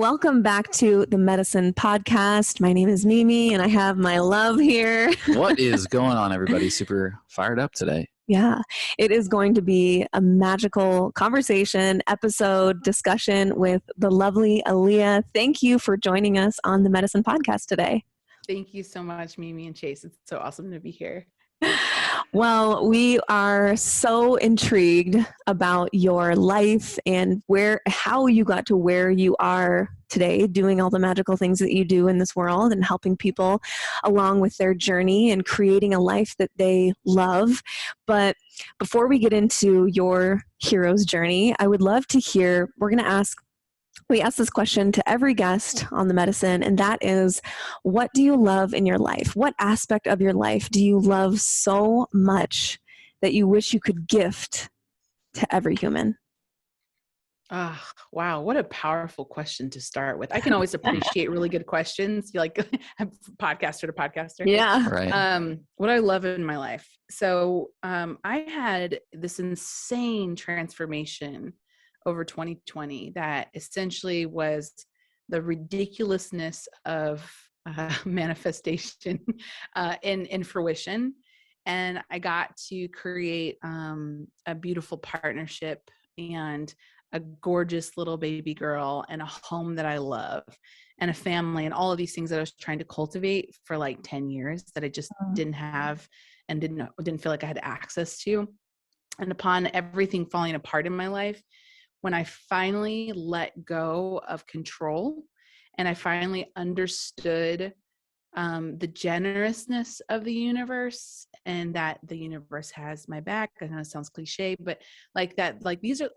Welcome back to the Medicine Podcast. My name is Mimi and I have my love here. What is going on, everybody? Super fired up today. Yeah, it is going to be a magical conversation, episode, discussion with the lovely Alea. Thank you for joining us on the Medicine Podcast today. Thank you so much, Mimi and Chase. It's so awesome to be here. Well, we are so intrigued about your life and how you got to where you are today, doing all the magical things that you do in this world and helping people along with their journey and creating a life that they love. But before we get into your hero's journey, I would love to hear, we ask this question to every guest on the Medicine, and that is, what do you love in your life? What aspect of your life do you love so much that you wish you could gift to every human? Wow. What a powerful question to start with. I can always appreciate really good questions. You like podcaster to podcaster. Yeah. Right. What I love in my life. So I had this insane transformation over 2020 that essentially was the ridiculousness of manifestation in fruition. And I got to create a beautiful partnership and a gorgeous little baby girl and a home that I love and a family and all of these things that I was trying to cultivate for like 10 years that I just didn't have and didn't feel like I had access to. And upon everything falling apart in my life, when I finally let go of control and I finally understood the generousness of the universe and that the universe has my back. I know it sounds cliche, but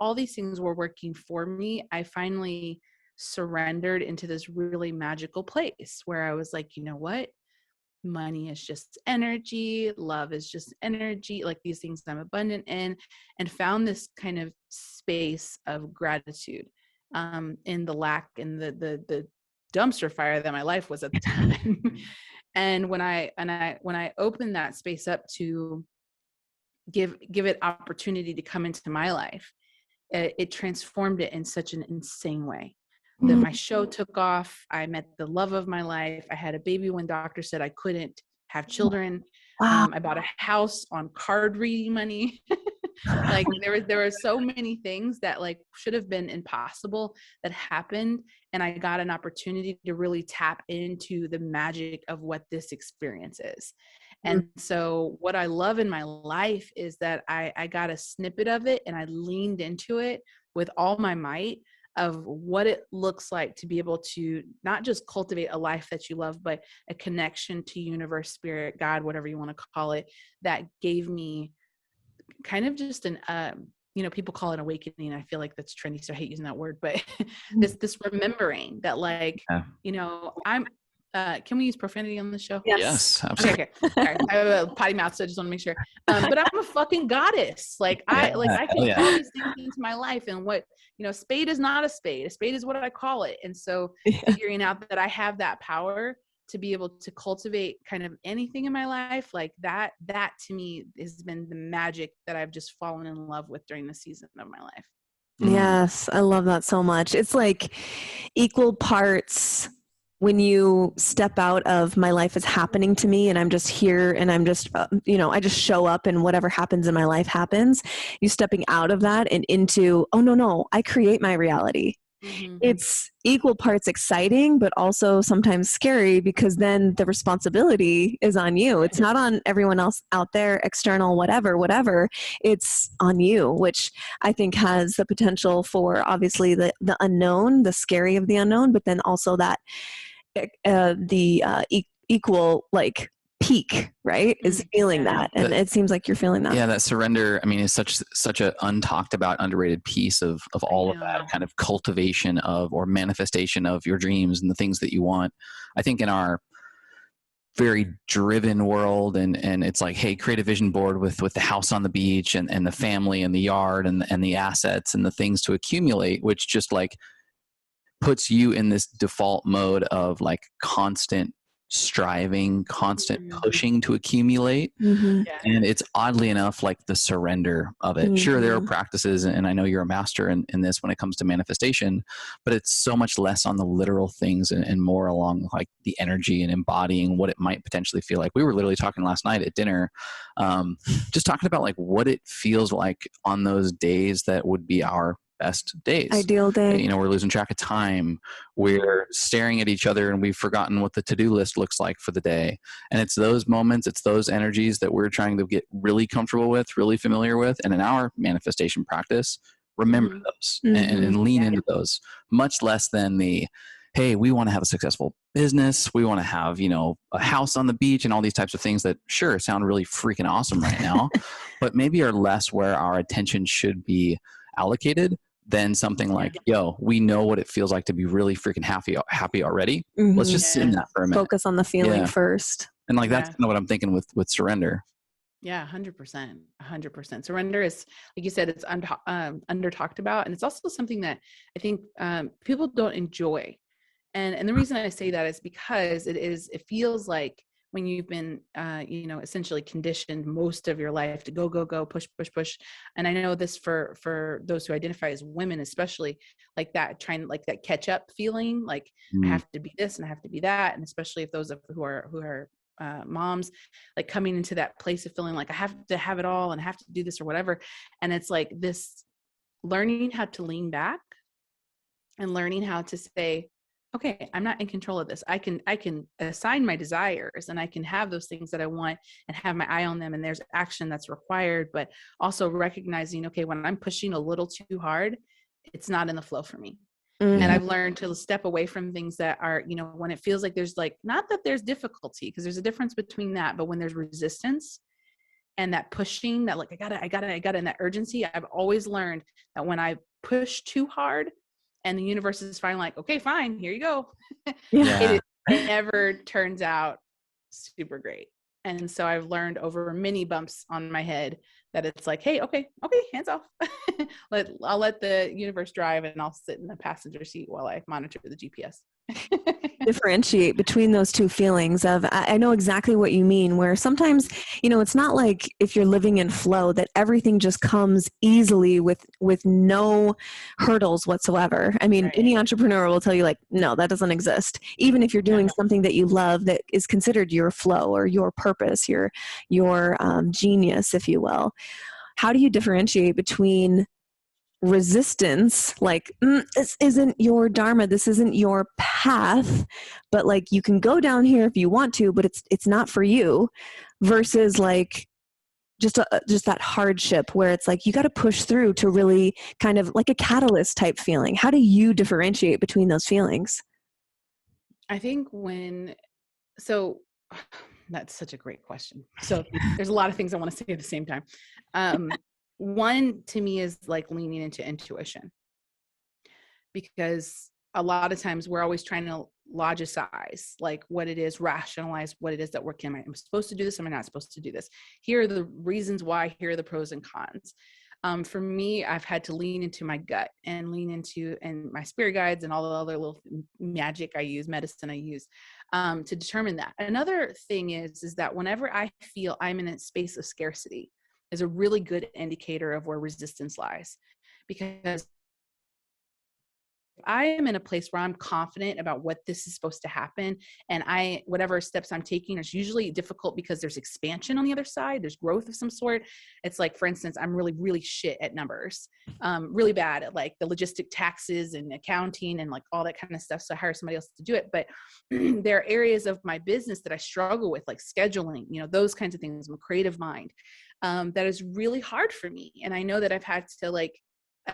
all these things were working for me. I finally surrendered into this really magical place where I was like, you know what? Money is just energy. Love is just energy. Like these things I'm abundant in, and found this kind of space of gratitude in the lack and the dumpster fire that my life was at the time. And when I opened that space up to give it opportunity to come into my life, it transformed it in such an insane way. That my show took off. I met the love of my life. I had a baby when doctors said I couldn't have children. Wow. I bought a house on card reading money. Like there were so many things that like should have been impossible that happened. And I got an opportunity to really tap into the magic of what this experience is. And so what I love in my life is that I got a snippet of it and I leaned into it with all my might of what it looks like to be able to not just cultivate a life that you love, but a connection to universe, spirit, God, whatever you want to call it, that gave me kind of just an, people call it awakening. I feel like that's trendy, so I hate using that word, but this remembering that like, I'm, can we use profanity on the show? Yes, absolutely. Okay. Sorry. I have a potty mouth, so I just want to make sure. But I'm a fucking goddess. Like I can call these things into my life, and what, spade is not a spade. A spade is what I call it. And so figuring out that I have that power to be able to cultivate kind of anything in my life, like that to me has been the magic that I've just fallen in love with during the season of my life. Yes, I love that so much. It's like equal parts when you step out of my life is happening to me and I'm just here and I'm just, I just show up and whatever happens in my life happens. You stepping out of that and into, oh, no, I create my reality. Mm-hmm. It's equal parts exciting, but also sometimes scary because then the responsibility is on you. It's not on everyone else out there, external, whatever. It's on you, which I think has the potential for obviously the unknown, the scary of the unknown, but then also that equal like peak, right? Is feeling that. And it seems like you're feeling that. Yeah, that surrender, I mean, is such a untalked about, underrated piece of all of that kind of cultivation of or manifestation of your dreams and the things that you want. I think in our very driven world and it's like, hey, create a vision board with the house on the beach and the family and the yard and the assets and the things to accumulate, which just like puts you in this default mode of like constant striving, constant Mhm. pushing to accumulate. Mm-hmm. Yeah. And it's oddly enough like the surrender of it. Sure, there are Mm-hmm. practices, and I know you're a master in this when it comes to manifestation, but it's so much less on the literal things and more along like the energy and embodying what it might potentially feel like. We were literally talking last night at dinner, just talking about like what it feels like on those days that would be our best days. Ideal day. You know, we're losing track of time. We're staring at each other and we've forgotten what the to-do list looks like for the day. And it's those moments, it's those energies that we're trying to get really comfortable with, really familiar with. And in our manifestation practice, remember Mhm. those Mm-hmm. and lean Yeah. into those, much less than the, hey, we want to have a successful business. We want to have, you know, a house on the beach and all these types of things that sure sound really freaking awesome right now, but maybe are less where our attention should be allocated than something like, yo, we know what it feels like to be really freaking happy already. Mm-hmm. Let's just sit in that for a minute. Focus on the feeling first. And like, that's Yeah. kind of what I'm thinking with surrender. Yeah, 100%. 100%. Surrender is, like you said, it's under talked about. And it's also something that I think people don't enjoy. And the reason I say that is because it feels like when you've been, essentially conditioned most of your life to go, push, push, push. And I know this for those who identify as women, especially like that, trying like that catch up feeling, like I have to be this and I have to be that. And especially if those who are moms, like coming into that place of feeling like I have to have it all and I have to do this or whatever. And it's like this learning how to lean back and learning how to say, okay, I'm not in control of this. I can assign my desires and I can have those things that I want and have my eye on them. And there's action that's required, but also recognizing, okay, when I'm pushing a little too hard, it's not in the flow for me. Mm-hmm. And I've learned to step away from things that are, when it feels like there's like, not that there's difficulty, because there's a difference between that, but when there's resistance and that pushing, that like, I gotta, and that urgency, I've always learned that when I push too hard and the universe is finally like, okay, fine, here you go. It never turns out super great. And so I've learned over many bumps on my head that it's like, hey, okay, hands off. I'll let the universe drive and I'll sit in the passenger seat while I monitor the GPS. Differentiate between those two feelings of, I know exactly what you mean, where sometimes, it's not like if you're living in flow that everything just comes easily with no hurdles whatsoever. I mean, any entrepreneur will tell you like, no, that doesn't exist. Even if you're doing something that you love that is considered your flow or your purpose, your genius, if you will. How do you differentiate between resistance, like this isn't your dharma, this isn't your path, but like you can go down here if you want to, but it's not for you, versus like just that hardship where it's like you got to push through to really kind of like a catalyst type feeling? How do you differentiate between those feelings? I think so that's such a great question. So there's a lot of things I want to say at the same time. One to me is like leaning into intuition, because a lot of times we're always trying to logicize like what it is, rationalize what it is that I'm supposed to do this, am I not supposed to do this? Here are the reasons why, here are the pros and cons. For me, I've had to lean into my gut and lean into and my spirit guides and all the other little medicine I use to determine that. Another thing is that whenever I feel I'm in a space of scarcity is a really good indicator of where resistance lies, because I am in a place where I'm confident about what this is supposed to happen, and whatever steps I'm taking is usually difficult because there's expansion on the other side. There's growth of some sort. It's like, for instance, I'm really, really shit at numbers, really bad at like the logistic taxes and accounting and like all that kind of stuff. So I hire somebody else to do it. But there are areas of my business that I struggle with, like scheduling, those kinds of things. I'm a creative mind. That is really hard for me. And I know that I've had to like,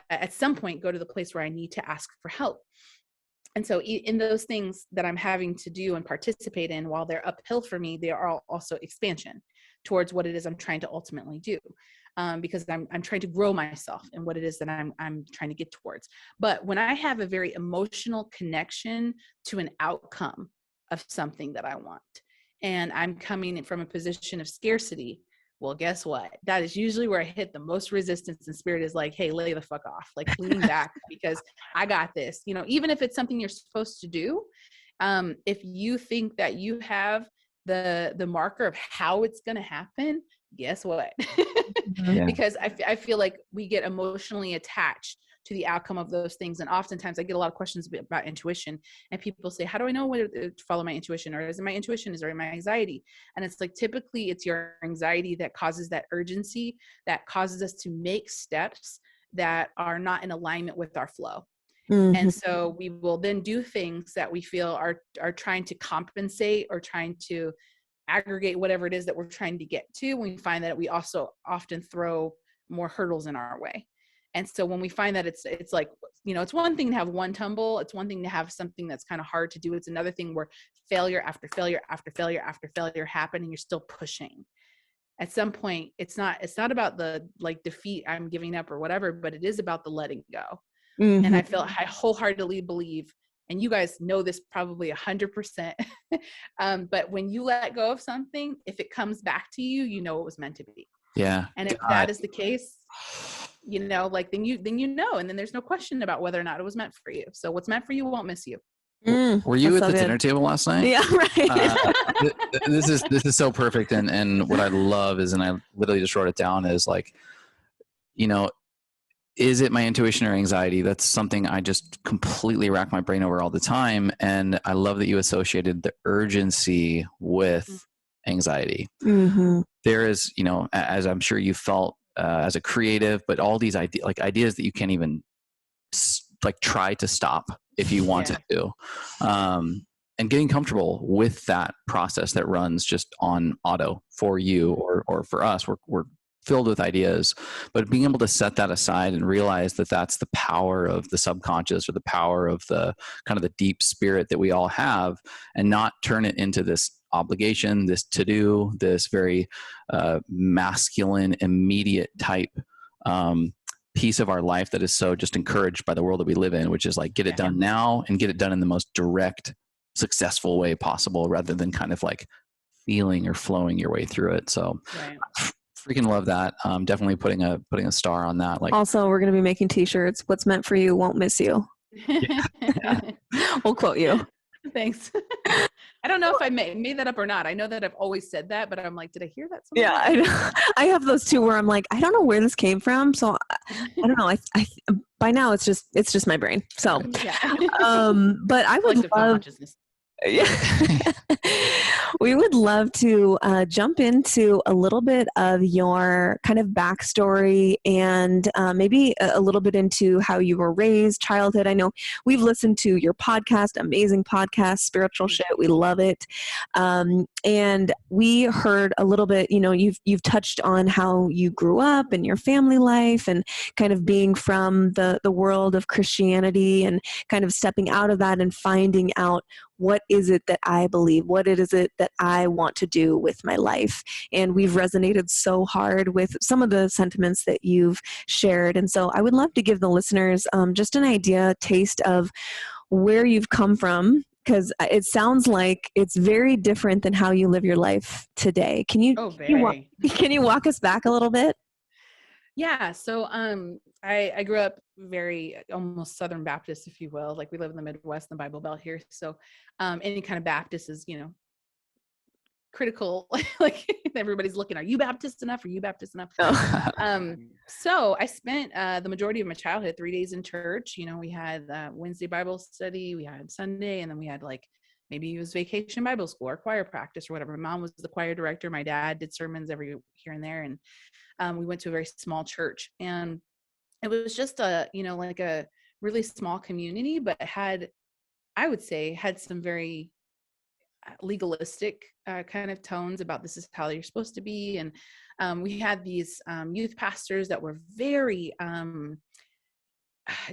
at some point go to the place where I need to ask for help. And so in those things that I'm having to do and participate in, while they're uphill for me, they are also expansion towards what it is I'm trying to ultimately do. Because I'm trying to grow myself and what it is that I'm trying to get towards. But when I have a very emotional connection to an outcome of something that I want, and I'm coming from a position of scarcity, well, guess what? That is usually where I hit the most resistance, and spirit is like, hey, lay the fuck off, like lean back because I got this, even if it's something you're supposed to do. If you think that you have the marker of how it's going to happen, guess what? Yeah. Because I feel like we get emotionally attached to the outcome of those things. And oftentimes I get a lot of questions about intuition, and people say, how do I know whether to follow my intuition, or is it my intuition, is it my anxiety? And it's like, typically it's your anxiety that causes that urgency, that causes us to make steps that are not in alignment with our flow. Mm-hmm. And so we will then do things that we feel are trying to compensate or trying to aggregate whatever it is that we're trying to get to. We find that we also often throw more hurdles in our way. And so when we find that it's like, it's one thing to have one tumble. It's one thing to have something that's kind of hard to do. It's another thing where failure after failure after failure after failure happen, and you're still pushing. At some point, it's not about the like defeat, I'm giving up or whatever, but it is about the letting go. Mm-hmm. And I wholeheartedly believe, and you guys know this probably 100%, but when you let go of something, if it comes back to you, it was meant to be. Yeah. And if that is the case, like then you know, and then there's no question about whether or not it was meant for you. So what's meant for you won't miss you. Were you at the dinner table last night? Yeah, right. This is so perfect. And what I love is, and I literally just wrote it down, is like, is it my intuition or anxiety? That's something I just completely rack my brain over all the time. And I love that you associated the urgency with anxiety. Mm-hmm. There is, as I'm sure you felt as a creative, but all these ideas that you can't even try to stop if you wanted to. And getting comfortable with that process that runs just on auto for you or for us. We're filled with ideas, but being able to set that aside and realize that that's the power of the subconscious, or the power of the kind of the deep spirit that we all have, and not turn it into this obligation, this to-do, this very masculine, immediate type piece of our life that is so just encouraged by the world that we live in, which is like, get it done now and get it done in the most direct, successful way possible, rather than kind of like feeling or flowing your way through it. So freaking love that. Definitely putting a star on that. Like, also, we're going to be making t-shirts. What's meant for you won't miss you. Yeah. We'll quote you. Thanks. I don't know if I made that up or not. I know that I've always said that, but I'm like, did I hear that somewhere? Yeah, I have those too, where I'm like, I don't know where this came from. So I don't know. I by now it's just my brain. So, but I would love. Yeah. We would love to jump into a little bit of your kind of backstory, and maybe a little bit into how you were raised, childhood. I know we've listened to your podcast, amazing podcast, Spiritual Shit. We love it. And we heard a little bit, you've touched on how you grew up and your family life, and kind of being from the world of Christianity, and kind of stepping out of that and finding out, what is it that I believe? What is it that I want to do with my life? And we've resonated so hard with some of the sentiments that you've shared. And so I would love to give the listeners just an idea, taste of where you've come from, because it sounds like it's very different than how you live your life today. Can you walk us back a little bit? Yeah. So I grew up very almost Southern Baptist, if you will. Like, we live in the Midwest, the Bible Belt here. So any kind of Baptist is, critical. Like, everybody's looking, are you Baptist enough? Are you Baptist enough? So I spent the majority of my childhood 3 days in church. We had Wednesday Bible study, we had Sunday, and then we had maybe it was vacation Bible school or choir practice or whatever. My mom was the choir director. My dad did sermons every here and there. And we went to a very small church, and it was just a really small community, but had some very legalistic kind of tones about, this is how you're supposed to be. And we had these youth pastors that were very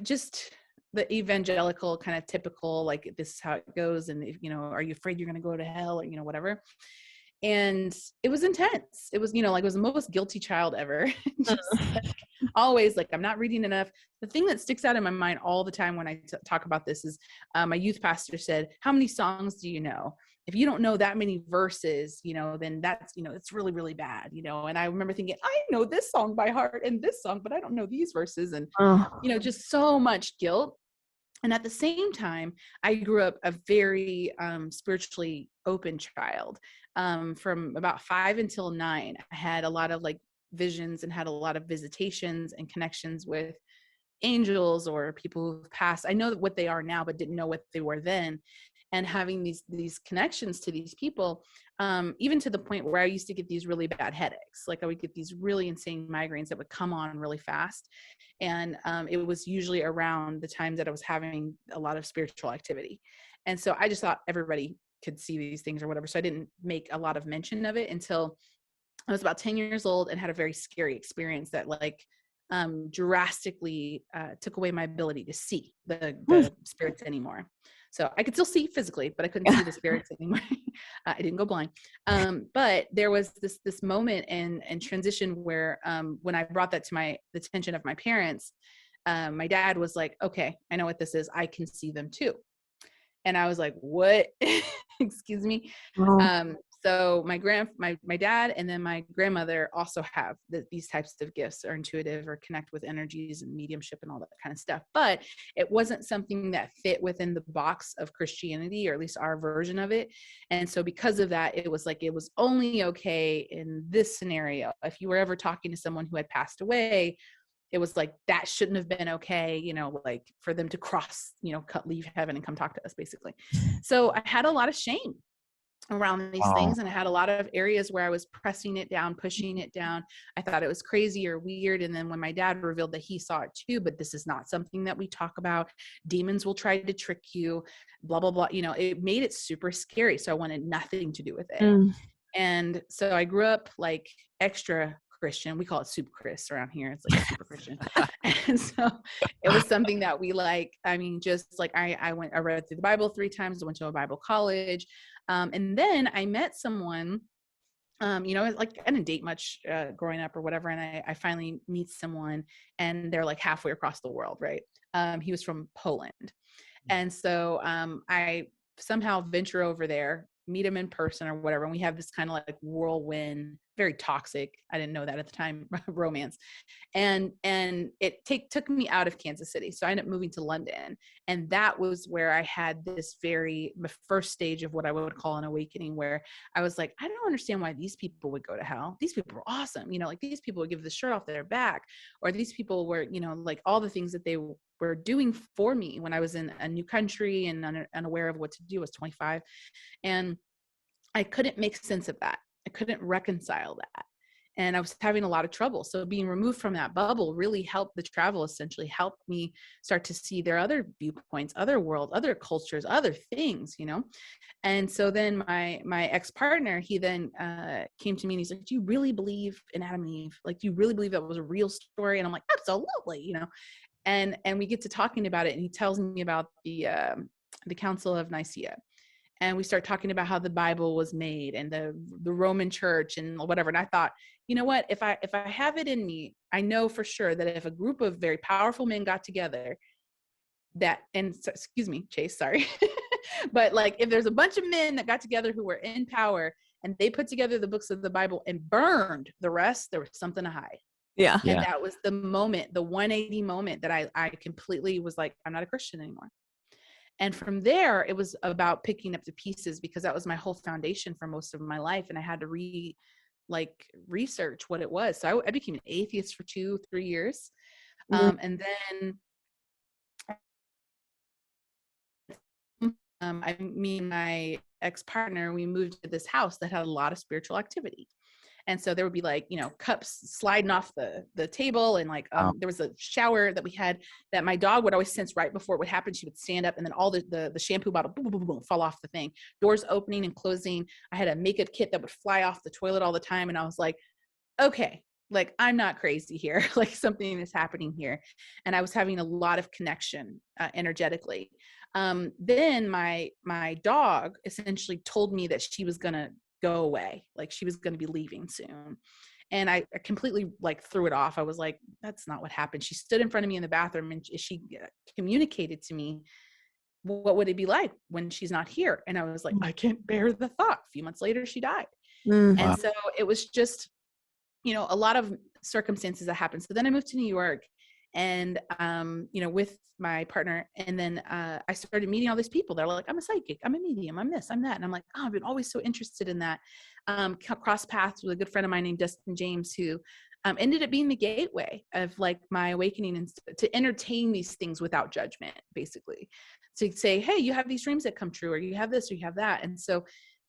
just the evangelical kind of typical, like, this is how it goes, and if are you afraid you're going to go to hell, or whatever. And it was intense. It was, it was the most guilty child ever. Just always I'm not reading enough. The thing that sticks out in my mind all the time when I talk about this is my youth pastor said, how many songs do you know? If you don't know that many verses, then that's, it's really, really bad, And I remember thinking, I know this song by heart and this song, but I don't know these verses. And, just so much guilt. And at the same time, I grew up a very spiritually open child. From about 5 until 9, I had a lot of like visions and had a lot of visitations and connections with angels or people who've passed. I know what they are now, but didn't know what they were then. And having these connections to these people, even to the point where I used to get these really bad headaches. Like I would get these really insane migraines that would come on really fast. And it was usually around the time that I was having a lot of spiritual activity. And so I just thought everybody could see these things or whatever. So I didn't make a lot of mention of it until I was about 10 years old and had a very scary experience that like drastically took away my ability to see the spirits anymore. So I could still see physically, but I couldn't see the spirits anymore. I didn't go blind. But there was this moment and transition where when I brought that to the attention of my parents, my dad was like, okay, I know what this is. I can see them too. And I was like, what? Excuse me. Oh. So my dad and then my grandmother also have these types of gifts, or intuitive, or connect with energies and mediumship and all that kind of stuff. But it wasn't something that fit within the box of Christianity, or at least our version of it. And so because of that, it was like, it was only okay in this scenario. If you were ever talking to someone who had passed away, it was like, that shouldn't have been okay, like for them to cross, leave heaven and come talk to us, basically. So I had a lot of shame around these things. And I had a lot of areas where I was pressing it down, pushing it down. I thought it was crazy or weird. And then when my dad revealed that he saw it too, but this is not something that we talk about. Demons will try to trick you, blah, blah, blah. It made it super scary. So I wanted nothing to do with it. And so I grew up like extra Christian. We call it super Chris around here. It's like super Christian. And so it was something that we like, just like I read through the Bible 3 times. I went to a Bible college. And then I met someone, like I didn't date much growing up or whatever. And I finally meet someone and they're like halfway across the world. Right. He was from Poland. And so I somehow venture over there, meet him in person or whatever. And we have this kind of like whirlwind, very toxic, I didn't know that at the time, romance. And it took me out of Kansas City. So I ended up moving to London. And that was where I had this my first stage of what I would call an awakening, where I was like, I don't understand why these people would go to hell. These people were awesome. Like these people would give the shirt off their back, or these people were, like all the things that they were doing for me when I was in a new country and unaware of what to do. I was 25. And I couldn't make sense of that. I couldn't reconcile that. And I was having a lot of trouble. So being removed from that bubble really helped. The travel essentially helped me start to see their other viewpoints, other world, other cultures, other things, And so then my ex-partner, he then came to me and he's like, do you really believe in Adam and Eve? Like, do you really believe that was a real story? And I'm like, absolutely, And we get to talking about it. And he tells me about the Council of Nicea. And we start talking about how the Bible was made and the Roman Church and whatever. And I thought, you know what, if I have it in me, I know for sure that if a group of very powerful men got together, excuse me, Chase, sorry. But like, if there's a bunch of men that got together who were in power and they put together the books of the Bible and burned the rest, there was something to hide. Yeah. And that was the moment, the 180 moment that I completely was like, I'm not a Christian anymore. And from there, it was about picking up the pieces, because that was my whole foundation for most of my life. And I had to research what it was. So I became an atheist for 2-3 years. And then me and my ex-partner, we moved to this house that had a lot of spiritual activity. And so there would be like, cups sliding off the table. And like, there was a shower that we had that my dog would always sense right before it would happen. She would stand up and then all the shampoo bottle, boom, boom, boom, boom, fall off the thing. Doors opening and closing. I had a makeup kit that would fly off the toilet all the time. And I was like, okay, like I'm not crazy here. Like something is happening here. And I was having a lot of connection energetically. Then my dog essentially told me that she was going to go away. Like she was going to be leaving soon. And I completely like threw it off. I was like, that's not what happened. She stood in front of me in the bathroom and she communicated to me, what would it be like when she's not here? And I was like, I can't bear the thought. A few months later, she died. And so it was just, a lot of circumstances that happened. So then I moved to New York and with my partner. And then I started meeting all these people. They're like, I'm a psychic, I'm a medium, I'm this, I'm that. And I'm like, oh, I've been always so interested in that. Cross paths with a good friend of mine named Dustin James, who ended up being the gateway of like my awakening, and to entertain these things without judgment, basically, to say, hey, you have these dreams that come true, or you have this, or you have that. And so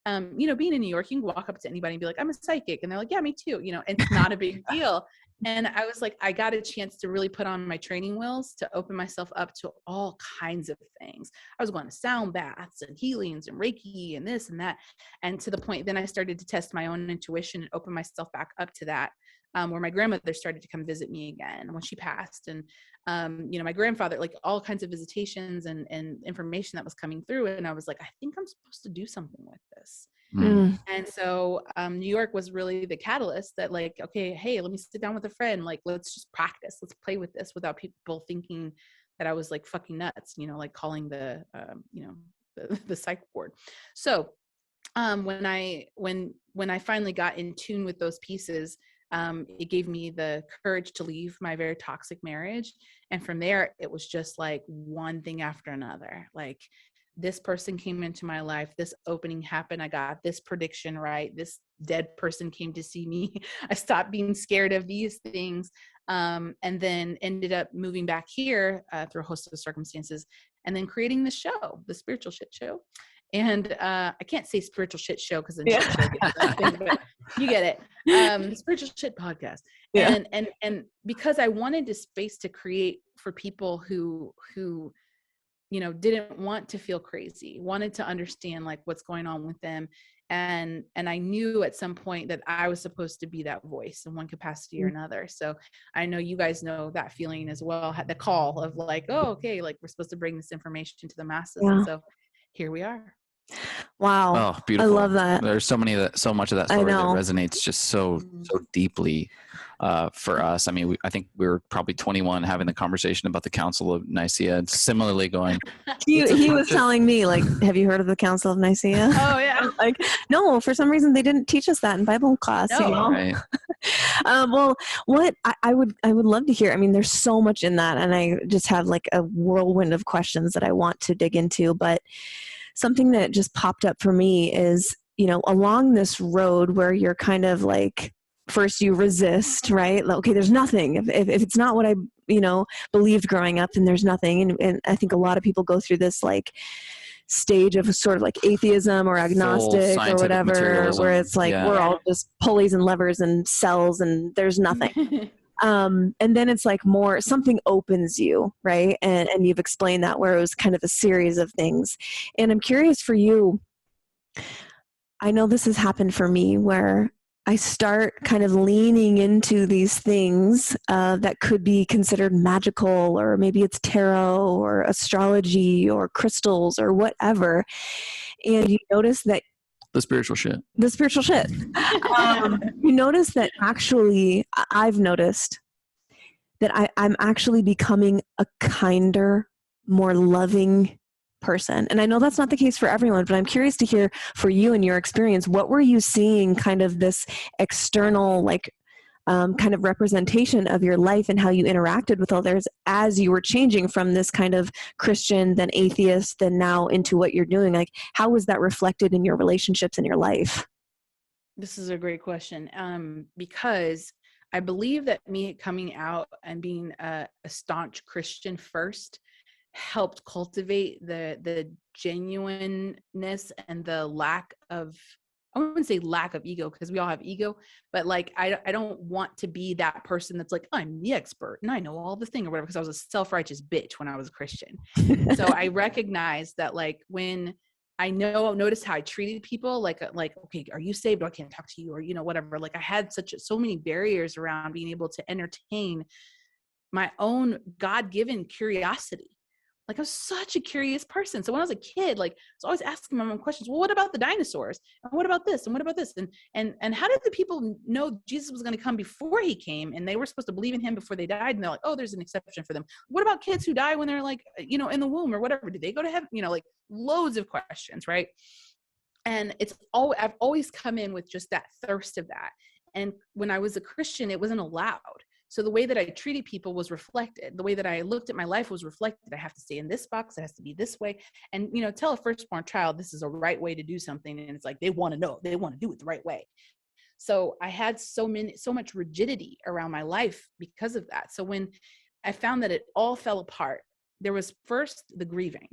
being in New York, you can walk up to anybody and be like, I'm a psychic. And they're like, yeah, me too. It's not a big deal. And I was like, I got a chance to really put on my training wheels to open myself up to all kinds of things. I was going to sound baths and healings and Reiki and this and that. And to the point, then I started to test my own intuition and open myself back up to that. Where my grandmother started to come visit me again when she passed. And, my grandfather, like all kinds of visitations and information that was coming through. And I was like, I think I'm supposed to do something with this. Mm. And so New York was really the catalyst that like, okay, hey, let me sit down with a friend. Like, let's just practice. Let's play with this without people thinking that I was like fucking nuts, like calling the psych ward. So when I finally got in tune with those pieces, it gave me the courage to leave my very toxic marriage. And from there, it was just like one thing after another. Like, this person came into my life, this opening happened, I got this prediction right, this dead person came to see me, I stopped being scared of these things, and then ended up moving back here through a host of circumstances, and then creating the show, the Spiritual Shit Show. And I can't say Spiritual Shit Show because then shit show gets nothing, but you get it. The Spiritual Shit Podcast. Yeah. And because I wanted a space to create for people who didn't want to feel crazy, wanted to understand like what's going on with them. And I knew at some point that I was supposed to be that voice in one capacity or another. So I know you guys know that feeling as well, had the call of like, oh, okay, like we're supposed to bring this information to the masses. Yeah. And so here we are. Wow. Oh, beautiful. I love that. There's so much of that story that resonates just so deeply for us. I mean, I think we were probably 21 having the conversation about the Council of Nicea, and similarly going. He was telling me, like, have you heard of the Council of Nicea? Oh yeah. Like, no, for some reason they didn't teach us that in Bible class. No. Right. Well, what I would love to hear. I mean, there's so much in that, and I just have like a whirlwind of questions that I want to dig into. But something that just popped up for me is, along this road where you're kind of like, first you resist, right? Like, okay, there's nothing. If it's not what I, believed growing up, then there's nothing. And I think a lot of people go through this like stage of sort of like atheism or agnostic or whatever, where it's like, we're all just pulleys and levers and cells and there's nothing. And then it's like more something opens you, right? And you've explained that, where it was kind of a series of things. And I'm curious for you, I know this has happened for me, where I start kind of leaning into these things that could be considered magical, or maybe it's tarot or astrology or crystals or whatever. And you notice that the spiritual shit. You notice that actually, I've noticed that I'm actually becoming a kinder, more loving person. And I know that's not the case for everyone, but I'm curious to hear for you and your experience, what were you seeing kind of this external, like, kind of representation of your life and how you interacted with others as you were changing from this kind of Christian, then atheist, then now into what you're doing? Like, how was that reflected in your relationships and your life? This is a great question. Because I believe that me coming out and being a staunch Christian first helped cultivate the genuineness and the lack of, I wouldn't say lack of ego, because we all have ego, but like, I don't want to be that person that's like, I'm the expert and I know all the thing or whatever, because I was a self-righteous bitch when I was a Christian. So I recognized that, like, when I noticed how I treated people, like, okay, are you saved? Oh, I can't talk to you, or, whatever. Like, I had so many barriers around being able to entertain my own God-given curiosity. Like, I was such a curious person. So when I was a kid, like, I was always asking my mom questions. Well, what about the dinosaurs? And what about this? And what about this? And how did the people know Jesus was going to come before he came? And they were supposed to believe in him before they died. And they're like, oh, there's an exception for them. What about kids who die when they're like, in the womb or whatever? Did they go to heaven? Like, loads of questions, right? And I've always come in with just that thirst of that. And when I was a Christian, it wasn't allowed. So the way that I treated people was reflected. The way that I looked at my life was reflected. I have to stay in this box. It has to be this way. And, tell a firstborn child this is a right way to do something. And it's like, they want to know, they want to do it the right way. So I had so much rigidity around my life because of that. So when I found that it all fell apart, there was first the grieving,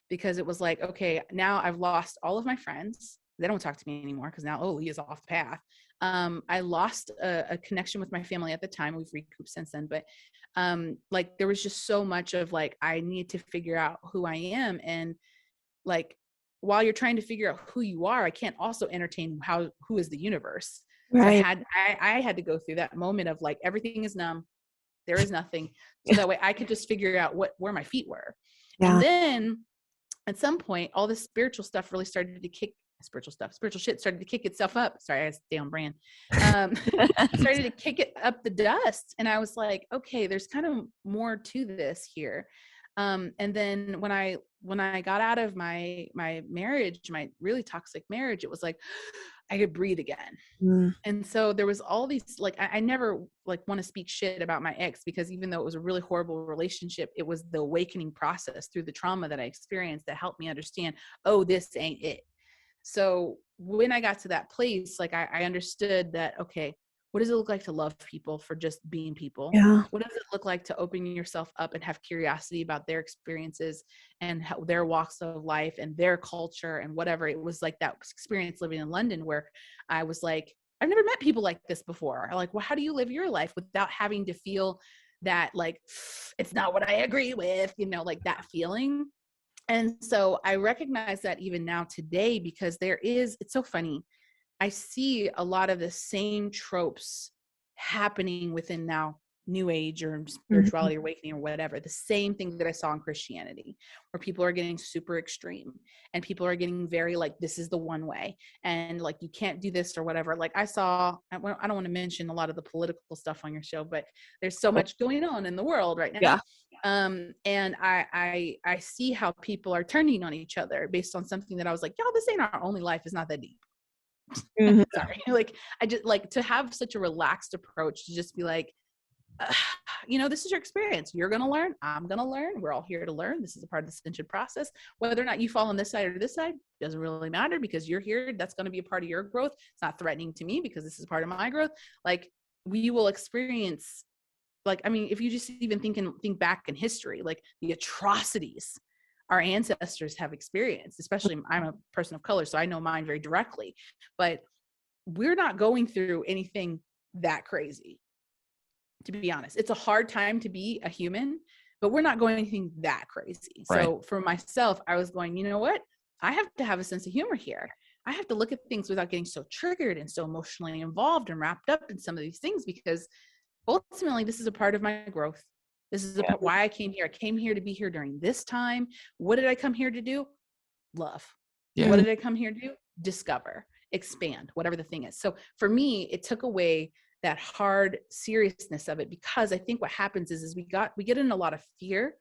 because it was like, okay, now I've lost all of my friends. They don't talk to me anymore because now he is off the path. I lost a connection with my family at the time. We've recouped since then, but like there was just so much of like, I need to figure out who I am. And like, while you're trying to figure out who you are, I can't also entertain who is the universe. Right. So I had to go through that moment of like, everything is numb. There is nothing. So that way I could just figure out where my feet were. Yeah. And then at some point, all this spiritual shit started to kick itself up. Sorry, I stay on brand. Started to kick it up the dust. And I was like, okay, there's kind of more to this here. And then when I got out of my marriage, my really toxic marriage, it was like, I could breathe again. Mm. And so there was all these, like, I never like want to speak shit about my ex, because even though it was a really horrible relationship, it was the awakening process through the trauma that I experienced that helped me understand, oh, this ain't it. So when I got to that place, like I understood that, okay, what does it look like to love people for just being people? Yeah. What does it look like to open yourself up and have curiosity about their experiences and how their walks of life and their culture and whatever? It was like that experience living in London where I was like, I've never met people like this before. Like, well, how do you live your life without having to feel that like, it's not what I agree with, like that feeling. And so I recognize that even now today, because it's so funny. I see a lot of the same tropes happening within now New Age or spirituality, awakening or whatever. The same thing that I saw in Christianity, where people are getting super extreme and people are getting very like, this is the one way. And like, you can't do this or whatever. Like I don't want to mention a lot of the political stuff on your show, but there's so much going on in the world right now. Yeah. And I see how people are turning on each other based on something that I was like, y'all, this ain't our only life. It's not that deep. Mm-hmm. Sorry. Like, I just like to have such a relaxed approach to just be like, this is your experience. You're going to learn. I'm going to learn. We're all here to learn. This is a part of the ascension process. Whether or not you fall on this side or this side doesn't really matter, because you're here. That's going to be a part of your growth. It's not threatening to me because this is part of my growth. Like, we will experience, like, I mean, if you just even think back in history, like the atrocities our ancestors have experienced, especially I'm a person of color, so I know mine very directly, but we're not going through anything that crazy, to be honest. It's a hard time to be a human, but we're not going anything that crazy. Right. So for myself, I was going, you know what? I have to have a sense of humor here. I have to look at things without getting so triggered and so emotionally involved and wrapped up in some of these things, because ultimately this is a part of my growth. This is why I came here. I came here to be here during this time. What did I come here to do? Love. Yeah. What did I come here to do? Discover, expand, whatever the thing is. So for me, it took away that hard seriousness of it, because I think what happens is we get in a lot of fear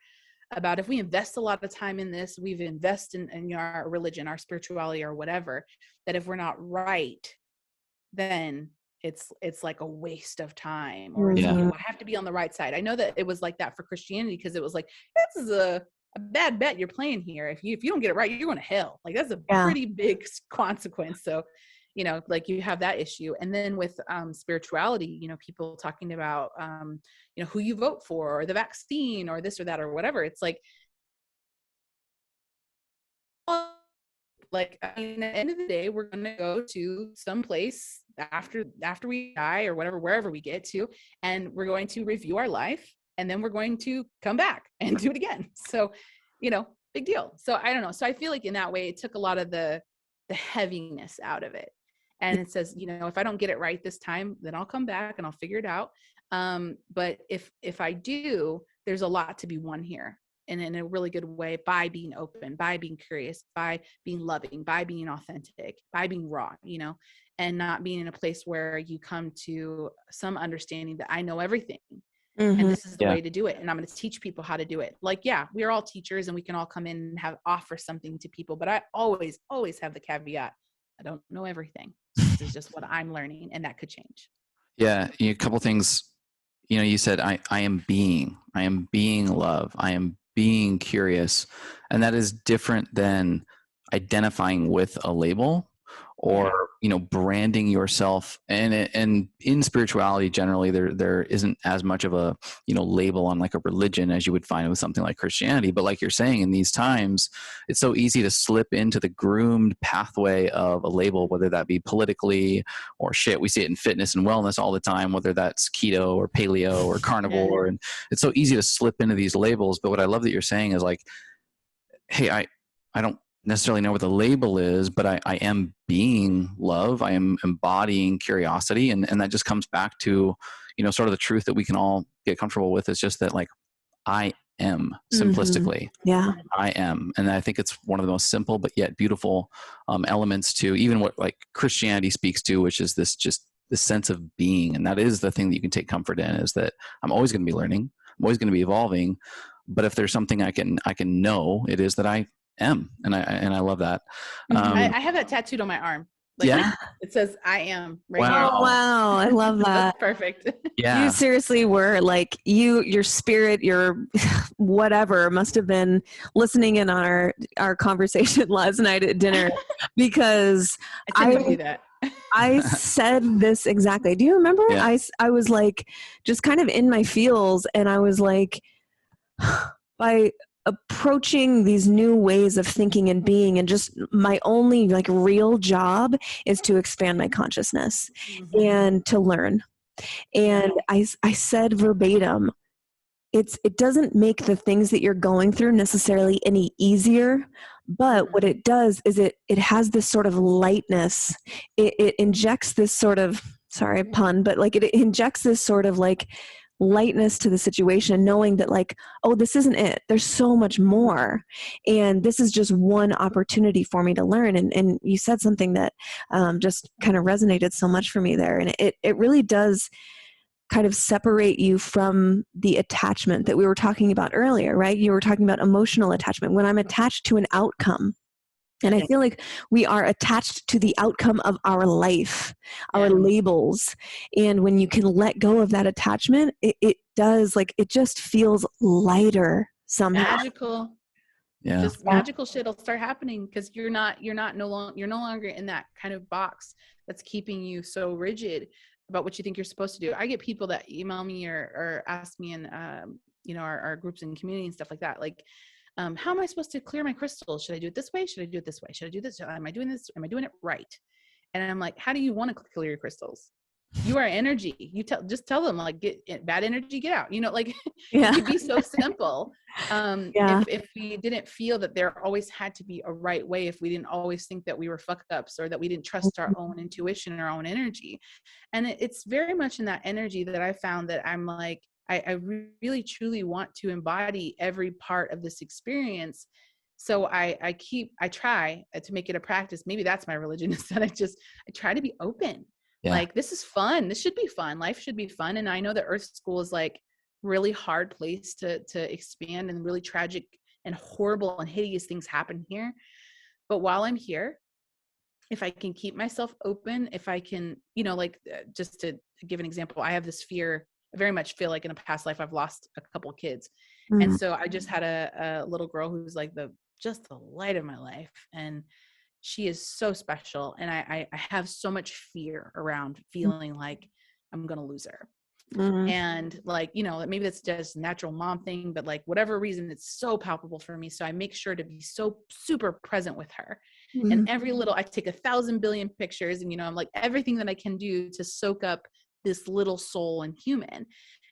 about, if we invest a lot of time in this, we've invested in our religion, our spirituality or whatever, that if we're not right, then it's like a waste of time, or it's, I have to be on the right side. I know that it was like that for Christianity, because it was like, this is a bad bet you're playing here. If you don't get it right, you're going to hell. Like, that's a pretty big consequence. So, like, you have that issue. And then with spirituality, people talking about, who you vote for, or the vaccine, or this or that, or whatever. It's like, I mean, at the end of the day, we're going to go to some place after we die or whatever, wherever we get to, and we're going to review our life, and then we're going to come back and do it again. So, big deal. So I don't know. So I feel like in that way, it took a lot of the heaviness out of it. And it says, if I don't get it right this time, then I'll come back and I'll figure it out. But if I do, there's a lot to be won here. And in a really good way, by being open, by being curious, by being loving, by being authentic, by being raw, and not being in a place where you come to some understanding that I know everything. And this is the way to do it. And I'm going to teach people how to do it. Like, we are all teachers and we can all come in and offer something to people. But I always have the caveat, I don't know everything. This is just what I'm learning, and that could change. Yeah. A couple things, you said, I am being love. I am being curious. And that is different than identifying with a label or, branding yourself. And in spirituality, generally there isn't as much of a, label on like a religion as you would find with something like Christianity. But like you're saying, in these times, it's so easy to slip into the groomed pathway of a label, whether that be politically or shit. We see it in fitness and wellness all the time, whether that's keto or paleo or carnivore. And it's so easy to slip into these labels. But what I love that you're saying is like, hey, I don't necessarily know what the label is, but I am being love. I am embodying curiosity. And that just comes back to, sort of the truth that we can all get comfortable with. It's just that like, I am, simplistically. Yeah. I am. And I think it's one of the most simple, but yet beautiful elements to even what like Christianity speaks to, which is this sense of being. And that is the thing that you can take comfort in, is that I'm always going to be learning. I'm always going to be evolving. But if there's something I can know, it is that I am. And I love that. I have that tattooed on my arm. Like, yeah. It says I am right Wow. here. Oh, wow. I love that. That's perfect. Yeah. You seriously were like, your spirit, your whatever must have been listening in on our conversation last night at dinner, because I do that. I said this exactly. Do you remember? Yeah. I was like, just kind of in my feels, and I was like, by approaching these new ways of thinking and being, and just my only like real job is to expand my consciousness and to learn. And I said verbatim, it doesn't make the things that you're going through necessarily any easier, but what it does is it has this sort of lightness. It injects this sort of, sorry, pun, but like it injects this sort of like lightness to the situation, knowing that like, oh, this isn't it. There's so much more. And this is just one opportunity for me to learn. And you said something that just kind of resonated so much for me there. And it really does kind of separate you from the attachment that we were talking about earlier, right? You were talking about emotional attachment. When I'm attached to an outcome, and I feel like we are attached to the outcome of our life, our labels. And when you can let go of that attachment, it does, like, it just feels lighter somehow. Magical. Yeah. Just magical shit will start happening, because you're no longer in that kind of box that's keeping you so rigid about what you think you're supposed to do. I get people that email me or ask me in our groups and community and stuff like that, like, how am I supposed to clear my crystals? Should I do it this way? Should I do it this way? Should I do this? Am I doing this? Am I doing it right? And I'm like, how do you want to clear your crystals? You are energy. Just tell them, like, get bad energy, get out. Like, it could be so simple. If we didn't feel that there always had to be a right way, if we didn't always think that we were fuck ups, or that we didn't trust our own intuition, our own energy. And it's very much in that energy that I found that I'm like, I really truly want to embody every part of this experience. So I try to make it a practice. Maybe that's my religion, is that I try to be open. Yeah. Like, this is fun. This should be fun. Life should be fun. And I know that Earth School is like really hard place to expand, and really tragic and horrible and hideous things happen here. But while I'm here, if I can keep myself open, if I can, just to give an example, I have this fear. I very much feel like in a past life, I've lost a couple of kids. Mm-hmm. And so I just had a little girl who's like just the light of my life. And she is so special. And I have so much fear around feeling like I'm going to lose her. Mm-hmm. And like, maybe that's just a natural mom thing, but like whatever reason, it's so palpable for me. So I make sure to be so super present with her. Mm-hmm. And I take 1,000 billion pictures, and, I'm like everything that I can do to soak up this little soul and human.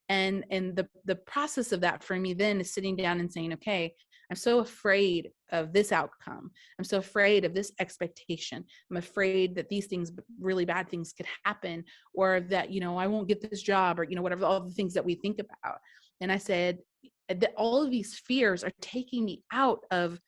And the process of that for me then is sitting down and saying, okay, I'm so afraid of this outcome. I'm so afraid of this expectation. I'm afraid that these things, really bad things, could happen, or that, I won't get this job, or, whatever, all the things that we think about. And I said that all of these fears are taking me out of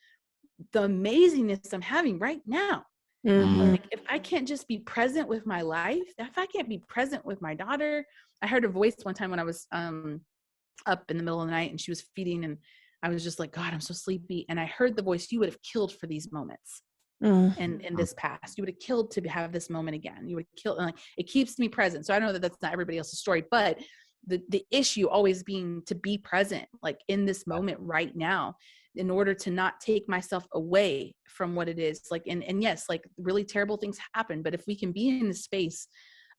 the amazingness I'm having right now. Mm-hmm. Like, if I can't just be present with my life, if I can't be present with my daughter. I heard a voice one time when I was up in the middle of the night, and she was feeding, and I was just like, God, I'm so sleepy. And I heard the voice, you would have killed for these moments. Mm-hmm. And in this past, you would have killed to have this moment again. You would kill, and like, it keeps me present. So I know that that's not everybody else's story, but the issue always being to be present, like in this moment right now, in order to not take myself away from what it is. Like, and yes, like really terrible things happen, but if we can be in the space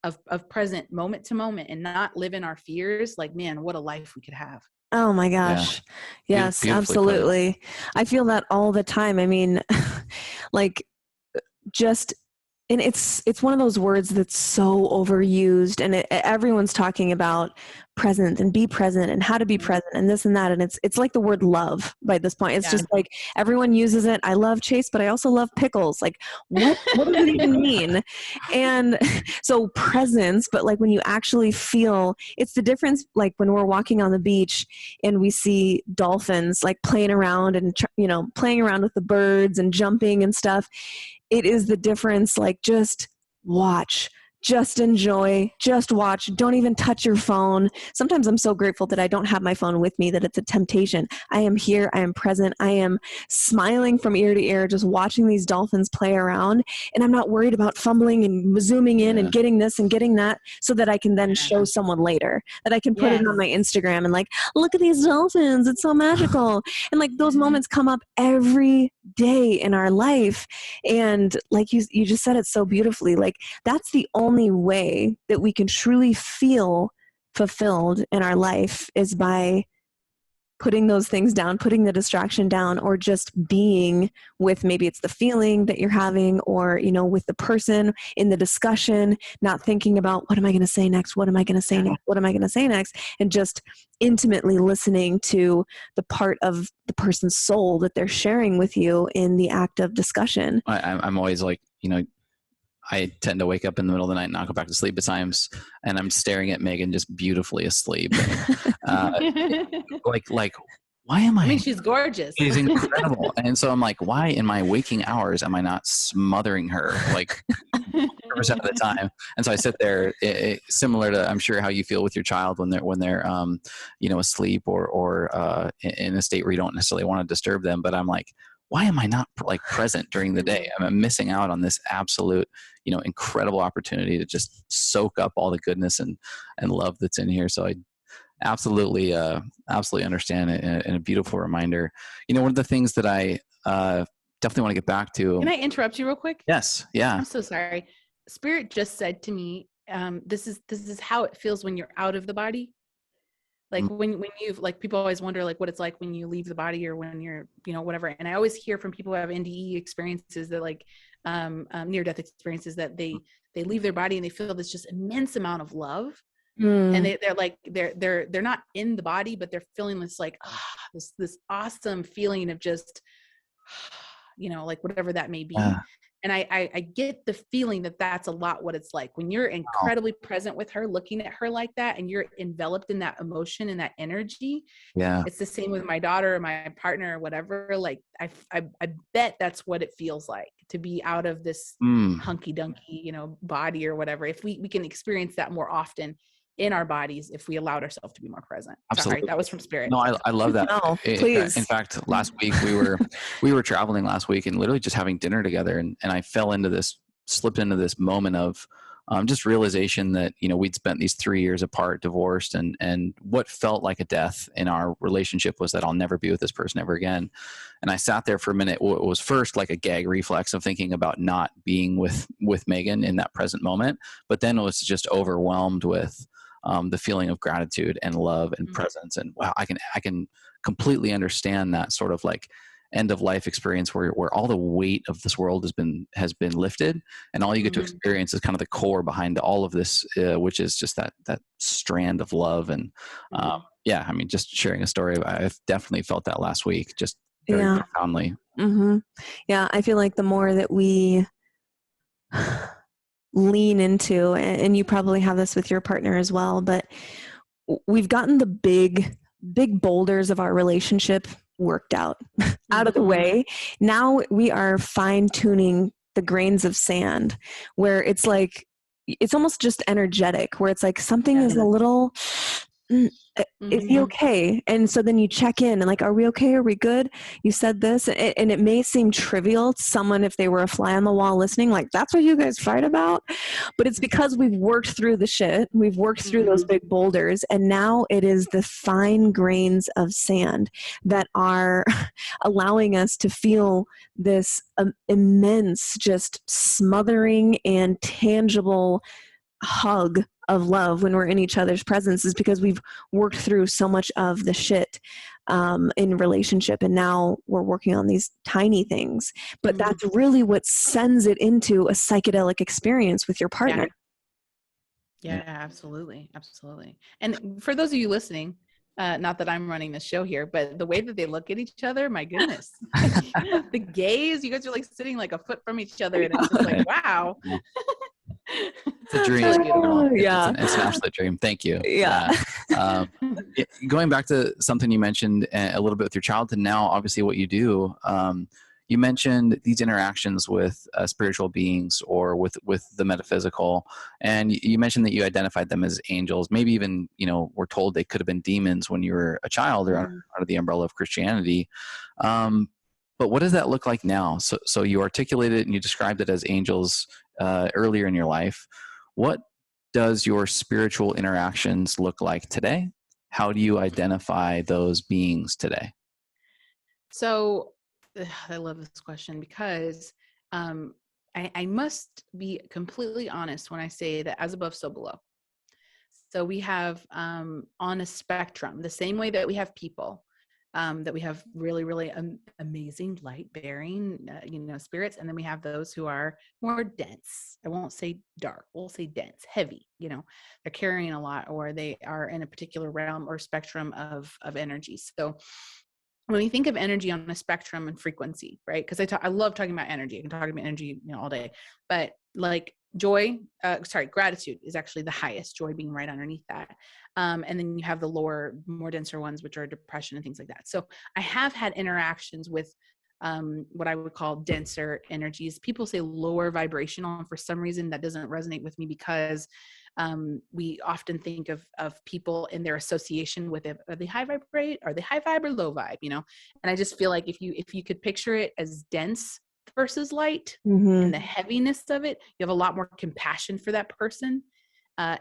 of present moment to moment and not live in our fears, like, man, what a life we could have. Oh my gosh. Yeah. Yes, Beautifully absolutely. I feel that all the time. I mean, like, just, and it's one of those words that's so overused, and everyone's talking about present and be present and how to be present and this and that, and it's like the word love by this point. It's just like everyone uses it. I love Chase, but I also love pickles. Like, what does it even mean? And so presence, but like when you actually feel, it's the difference. Like when we're walking on the beach and we see dolphins like playing around and playing around with the birds and jumping and stuff. It is the difference. Like, just watch, just enjoy, just watch. Don't even touch your phone. Sometimes I'm so grateful that I don't have my phone with me, that it's a temptation. I am here. I am present. I am smiling from ear to ear, just watching these dolphins play around. And I'm not worried about fumbling and zooming in and getting this and getting that, so that I can then show someone later, that I can put it on my Instagram and like, look at these dolphins. It's so magical. And like those moments come up every day in our life. And like you just said it so beautifully. Like, that's the only way that we can truly feel fulfilled in our life is by putting those things down, putting the distraction down, or just being with, maybe it's the feeling that you're having, or, with the person in the discussion, not thinking about what am I going to say next? What am I going to say next? What am I going to say next? And just intimately listening to the part of the person's soul that they're sharing with you in the act of discussion. I'm always like, I tend to wake up in the middle of the night and not go back to sleep at times, and I'm staring at Megan just beautifully asleep. Like, why am I? I mean, she's gorgeous. She's incredible. And so I'm like, why in my waking hours am I not smothering her like 100% of the time? And so I sit there, similar to, I'm sure, how you feel with your child when they're asleep or in a state where you don't necessarily want to disturb them. But I'm like, why am I not like present during the day? I'm missing out on this absolute, incredible opportunity to just soak up all the goodness and love that's in here. So I absolutely understand it, and a beautiful reminder. One of the things that I definitely want to get back to. Can I interrupt you real quick? Yes. Yeah. I'm so sorry. Spirit just said to me, this is how it feels when you're out of the body. Like when you've, like, people always wonder like what it's like when you leave the body or when you're, whatever. And I always hear from people who have NDE experiences that like near-death experiences, that they leave their body and they feel this just immense amount of love. And they're like, they're not in the body, but they're feeling this like, this awesome feeling of just, like whatever that may be. And I get the feeling that that's a lot what it's like when you're incredibly present with her, looking at her like that, and you're enveloped in that emotion and that energy. Yeah. It's the same with my daughter or my partner or whatever. Like, I bet that's what it feels like to be out of this hunky dunky, body or whatever. If we can experience that more often in our bodies, if we allowed ourselves to be more present. Absolutely. Sorry, that was from Spirit. No, I love that. No, please. In fact, last week we were traveling last week and literally just having dinner together, and I slipped into this moment of just realization that, we'd spent these 3 years apart, divorced, and what felt like a death in our relationship was that I'll never be with this person ever again. And I sat there for a minute. What was first like a gag reflex of thinking about not being with Megan in that present moment, but then was just overwhelmed with the feeling of gratitude and love and presence. And wow, I can completely understand that sort of like end of life experience where all the weight of this world has been lifted, and all you get to experience is kind of the core behind all of this, which is just that strand of love. And I mean, just sharing a story, I've definitely felt that last week, just very profoundly. Yeah, I feel like the more that we lean into, and you probably have this with your partner as well, but we've gotten the big boulders of our relationship worked out of the way. Now we are fine-tuning the grains of sand, where it's like, it's almost just energetic, where it's like something is a little Is he okay? And so then you check in and like, are we okay? Are we good? You said this. And it may seem trivial to someone if they were a fly on the wall listening, like, that's what you guys fight about. But it's because we've worked through the shit. We've worked through those big boulders. And now it is the fine grains of sand that are allowing us to feel this immense, just smothering and tangible hug of love when we're in each other's presence, is because we've worked through so much of the shit in relationship, and now we're working on these tiny things. But that's really what sends it into a psychedelic experience with your partner. Yeah, absolutely. And for those of you listening, not that I'm running the show here, but the way that they look at each other, my goodness, the gaze, you guys are like sitting like a foot from each other, and it's just like, wow. It's a dream. It's an absolute dream. Thank you. Going back to something you mentioned a little bit with your childhood, now obviously what you do, you mentioned these interactions with spiritual beings or with the metaphysical, and you mentioned that you identified them as angels. Maybe even, we're told they could have been demons when you were a child or under the umbrella of Christianity. But what does that look like now? So you articulated it and you described it as angels earlier in your life. What does your spiritual interactions look like today? How do you identify those beings today? So I love this question because I must be completely honest when I say that as above, so below. So we have on a spectrum, the same way that we have people, that we have really, really amazing light bearing, spirits. And then we have those who are more dense. I won't say dark, we'll say dense, heavy, they're carrying a lot, or they are in a particular realm or spectrum of energy. So when we think of energy on a spectrum and frequency, right? Because I love talking about energy. I can talk about energy, all day, but like gratitude is actually the highest, joy being right underneath that. And then you have the lower, more denser ones, which are depression and things like that. So I have had interactions with what I would call denser energies. People say lower vibrational, and for some reason that doesn't resonate with me, because we often think of people in their association with it. Are they high vibrate? Are they high vibe or low vibe? And I just feel like if you could picture it as dense versus light, and the heaviness of it, you have a lot more compassion for that person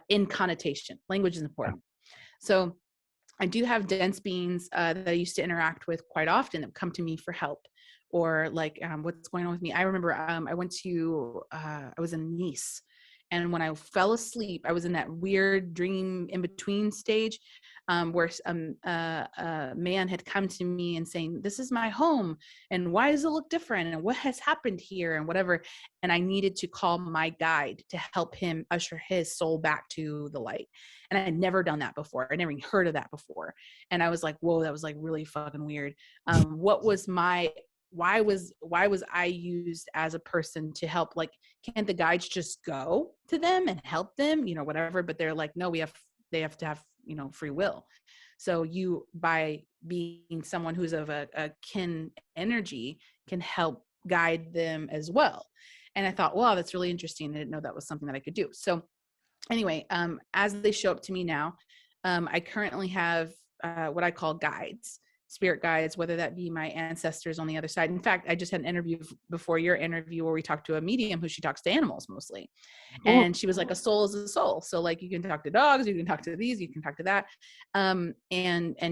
in connotation. Language is important. So I do have dense beings that I used to interact with quite often that come to me for help, or like, what's going on with me. I remember I was in Nice, and when I fell asleep, I was in that weird dream in between stage where a man had come to me and saying, this is my home, and why does it look different, and what has happened here, and whatever. And I needed to call my guide to help him usher his soul back to the light. And I had never done that before. I never even heard of that before. And I was like, whoa, that was like really fucking weird. Why was I used as a person to help? Like, can't the guides just go to them and help them, whatever? But they're like, no, they have to have, free will. So you, by being someone who's of a kin energy, can help guide them as well. And I thought, wow, that's really interesting. I didn't know that was something that I could do. So anyway, as they show up to me now, I currently have what I call guides, spirit guides, whether that be my ancestors on the other side. In fact, I just had an interview before your interview where we talked to a medium who she talks to animals mostly. And she was like, a soul is a soul. So like, you can talk to dogs, you can talk to these, you can talk to that. And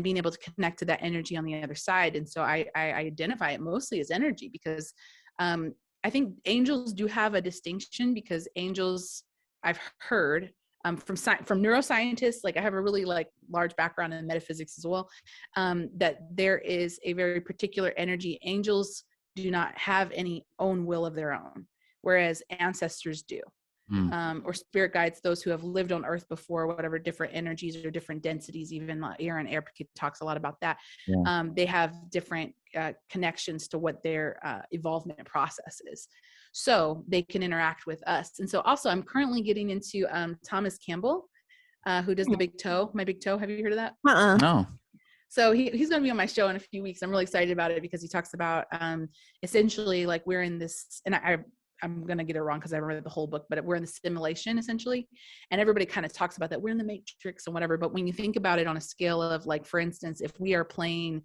being able to connect to that energy on the other side. And so I identify it mostly as energy, because I think angels do have a distinction, because angels, I've heard from neuroscientists, like I have a really like large background in metaphysics as well, that there is a very particular energy. Angels do not have any own will of their own, whereas ancestors do. Or spirit guides, those who have lived on earth before, whatever different energies or different densities, even like Aaron talks a lot about that. Yeah. They have different connections to what their evolvement process is. So they can interact with us. And so also I'm currently getting into Thomas Campbell, who does the big toe, my big toe. Have you heard of that? No. So he's going to be on my show in a few weeks. I'm really excited about it, because he talks about essentially like we're in this, and I'm going to get it wrong because I read the whole book, but we're in the simulation essentially. And everybody kind of talks about that. We're in the matrix and whatever. But when you think about it on a scale of like, for instance, if we are playing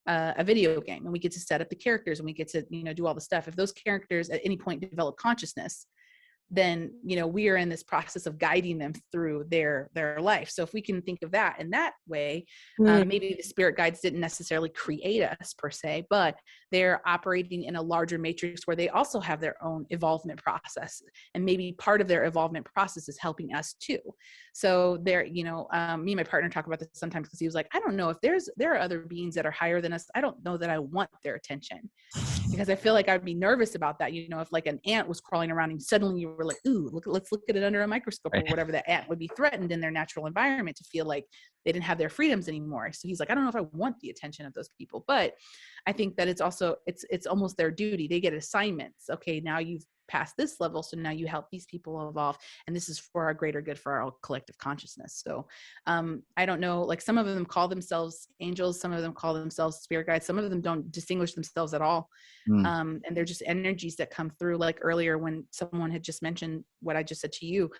a video game and we get to set up the characters and we get to, do all the stuff. If those characters at any point develop consciousness, then, we are in this process of guiding them through their life. So if we can think of that in that way, maybe the spirit guides didn't necessarily create us per se, but they're operating in a larger matrix where they also have their own evolvement process. And maybe part of their evolvement process is helping us too. So there, me and my partner talk about this sometimes because he was like, I don't know if there are other beings that are higher than us. I don't know that I want their attention. Because I feel like I'd be nervous about that. If like an ant was crawling around and suddenly you were like, ooh, let's look at it under a microscope or whatever, that ant would be threatened in their natural environment to feel like they didn't have their freedoms anymore. So he's like, I don't know if I want the attention of those people, but I think that it's also, it's almost their duty. They get assignments. Okay, now you've passed this level. So now you help these people evolve. And this is for our greater good, for our collective consciousness. So I don't know, like some of them call themselves angels. Some of them call themselves spirit guides. Some of them don't distinguish themselves at all. And they're just energies that come through. Like earlier when someone had just mentioned what I just said to you,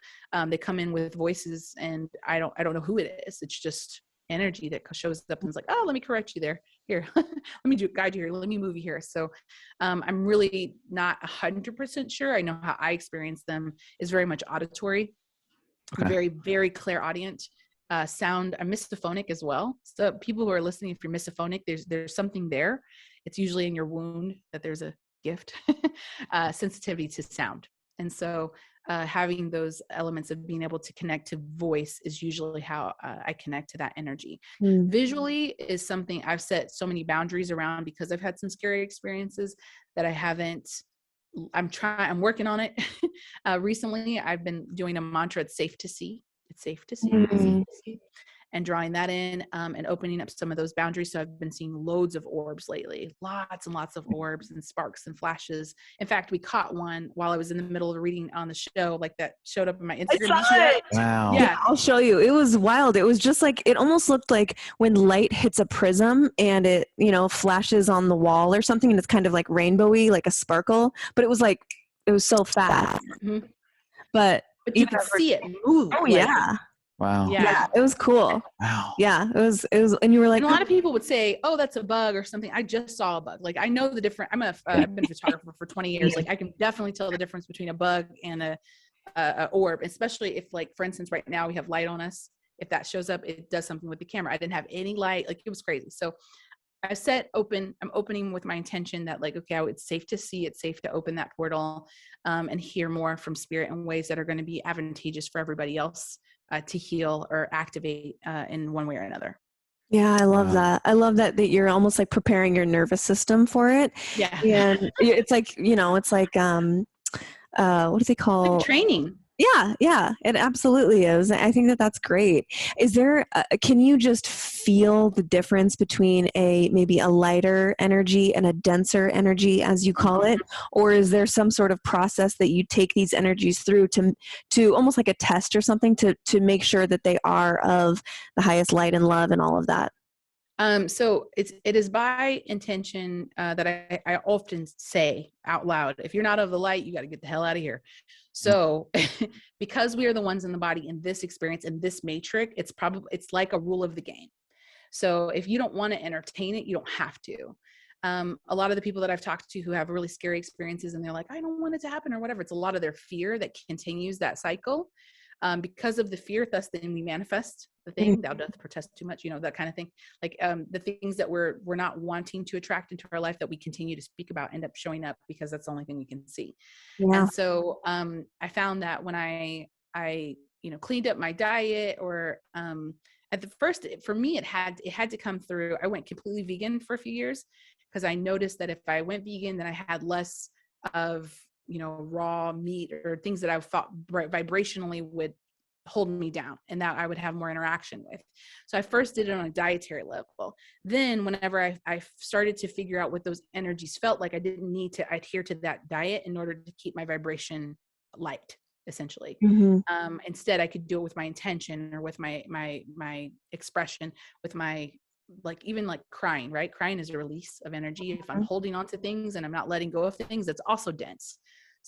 they come in with voices and I don't know who it is. It's just energy that shows up and is like, oh, let me correct you there. Here, let me guide you here. Let me move you here. So I'm really not 100% sure. I know how I experience them is very much auditory, very, very clairaudient. Sound. I'm misophonic as well. So people who are listening, if you're misophonic, there's something there. It's usually in your wound that there's a gift, sensitivity to sound. And so having those elements of being able to connect to voice is usually how I connect to that energy. Visually is something I've set so many boundaries around because I've had some scary experiences that I'm working on it. Recently, I've been doing a mantra. It's safe to see. It's safe to see. It's safe to see. And drawing that in and opening up some of those boundaries. So I've been seeing loads of orbs lately, lots and lots of orbs and sparks and flashes. In fact, we caught one while I was in the middle of reading on the show, like that showed up in my Instagram. I saw it. Wow. Yeah, I'll show you. It was wild. It was just like, it almost looked like when light hits a prism and it, flashes on the wall or something, and it's kind of like rainbowy, like a sparkle, but it was so fast. But you could see it move. Oh, yeah. Wow. Yeah, it was cool. Wow. Yeah, it was, and you were like, and a lot of people would say, oh, that's a bug or something. I just saw a bug. Like, I know the difference. I've been a photographer for 20 years. Like, I can definitely tell the difference between a bug and a orb, especially if, like, for instance, right now we have light on us. If that shows up, it does something with the camera. I didn't have any light. Like, it was crazy. So I'm opening with my intention that, like, okay, it's safe to see, it's safe to open that portal and hear more from spirit in ways that are going to be advantageous for everybody else to heal or activate in one way or another. Yeah, I love that. I love that you're almost like preparing your nervous system for it. Yeah. And it's like, what do they call? Like training. Yeah, it absolutely is. I think that that's great. Is there, can you just feel the difference between maybe a lighter energy and a denser energy, as you call it? Or is there some sort of process that you take these energies through to almost like a test or something to make sure that they are of the highest light and love and all of that? So it is by intention that I often say out loud, if you're not of the light, you got to get the hell out of here. So because we are the ones in the body in this experience, in this matrix, it's like a rule of the game. So if you don't want to entertain it, you don't have to. A lot of the people that I've talked to who have really scary experiences and they're like, I don't want it to happen or whatever. It's a lot of their fear that continues that cycle. Because of the fear, thus then we manifest the thing. Thou doth protest too much, that kind of thing. Like the things that we're not wanting to attract into our life that we continue to speak about end up showing up because that's the only thing we can see. Yeah. And so I found that when I cleaned up my diet, or at the first, for me, it had to come through. I went completely vegan for a few years because I noticed that if I went vegan, then I had less of raw meat or things that I thought vibrationally would hold me down and that I would have more interaction with. So I first did it on a dietary level. Then whenever I started to figure out what those energies felt like, I didn't need to adhere to that diet in order to keep my vibration light, essentially. Instead, I could do it with my intention or with my expression, with my even crying, right? Crying is a release of energy. If I'm holding on to things and I'm not letting go of things, that's also dense.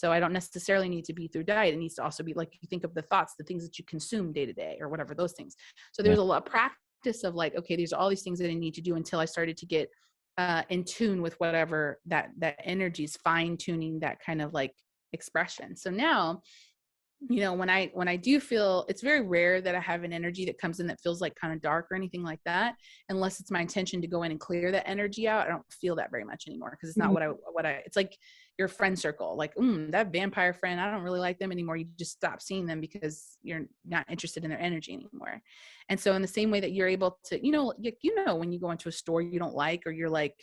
So I don't necessarily need to be through diet. It needs to also be like, you think of the thoughts, the things that you consume day to day or whatever, those things. So there's a lot of practice of like, okay, there's all these things that I need to do until I started to get in tune with whatever that energy is, fine tuning that kind of like expression. So now, you know, when I do feel, it's very rare that I have an energy that comes in that feels like kind of dark or anything like that, unless it's my intention to go in and clear that energy out. I don't feel that very much anymore, because it's not what I it's like your friend circle, like, that vampire friend, I don't really like them anymore. You just stop seeing them because you're not interested in their energy anymore. And so in the same way that you're able to, you know, when you go into a store you don't like, or you're like,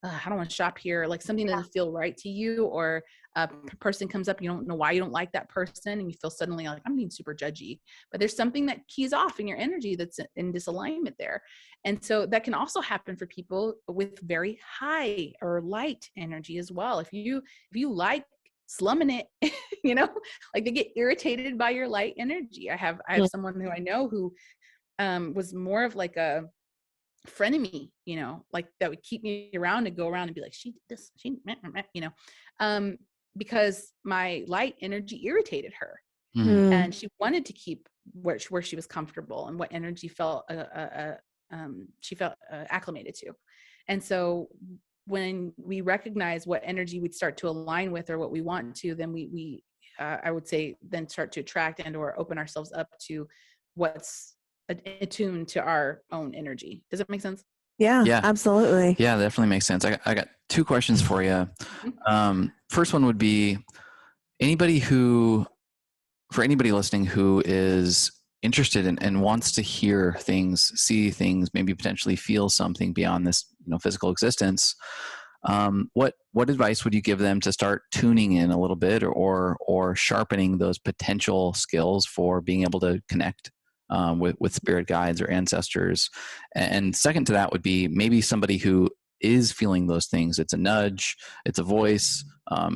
I don't want to shop here, like something doesn't feel right to you, or a person comes up, you don't know why you don't like that person, and you feel suddenly like, I'm being super judgy, but there's something that keys off in your energy that's in disalignment there. And so that can also happen for people with very high or light energy as well. If you like slumming it, you know, like they get irritated by your light energy. I have someone who I know who was more of like a frenemy, you know, like that would keep me around and go around and be like, she did this, you know, because my light energy irritated her. And she wanted to keep where she was comfortable and what energy felt she felt acclimated to. And so when we recognize what energy we'd start to align with or what we want to, then we I would say then start to attract and or open ourselves up to what's attuned to our own energy. Does that make sense? Yeah, absolutely. Yeah, that definitely makes sense. I got two questions for you. First one would be for anybody listening who is interested in and wants to hear things, see things, maybe potentially feel something beyond this, you know, physical existence. What advice would you give them to start tuning in a little bit, or sharpening those potential skills for being able to connect with spirit guides or ancestors? And second to that would be maybe somebody who is feeling those things. It's a nudge, it's a voice,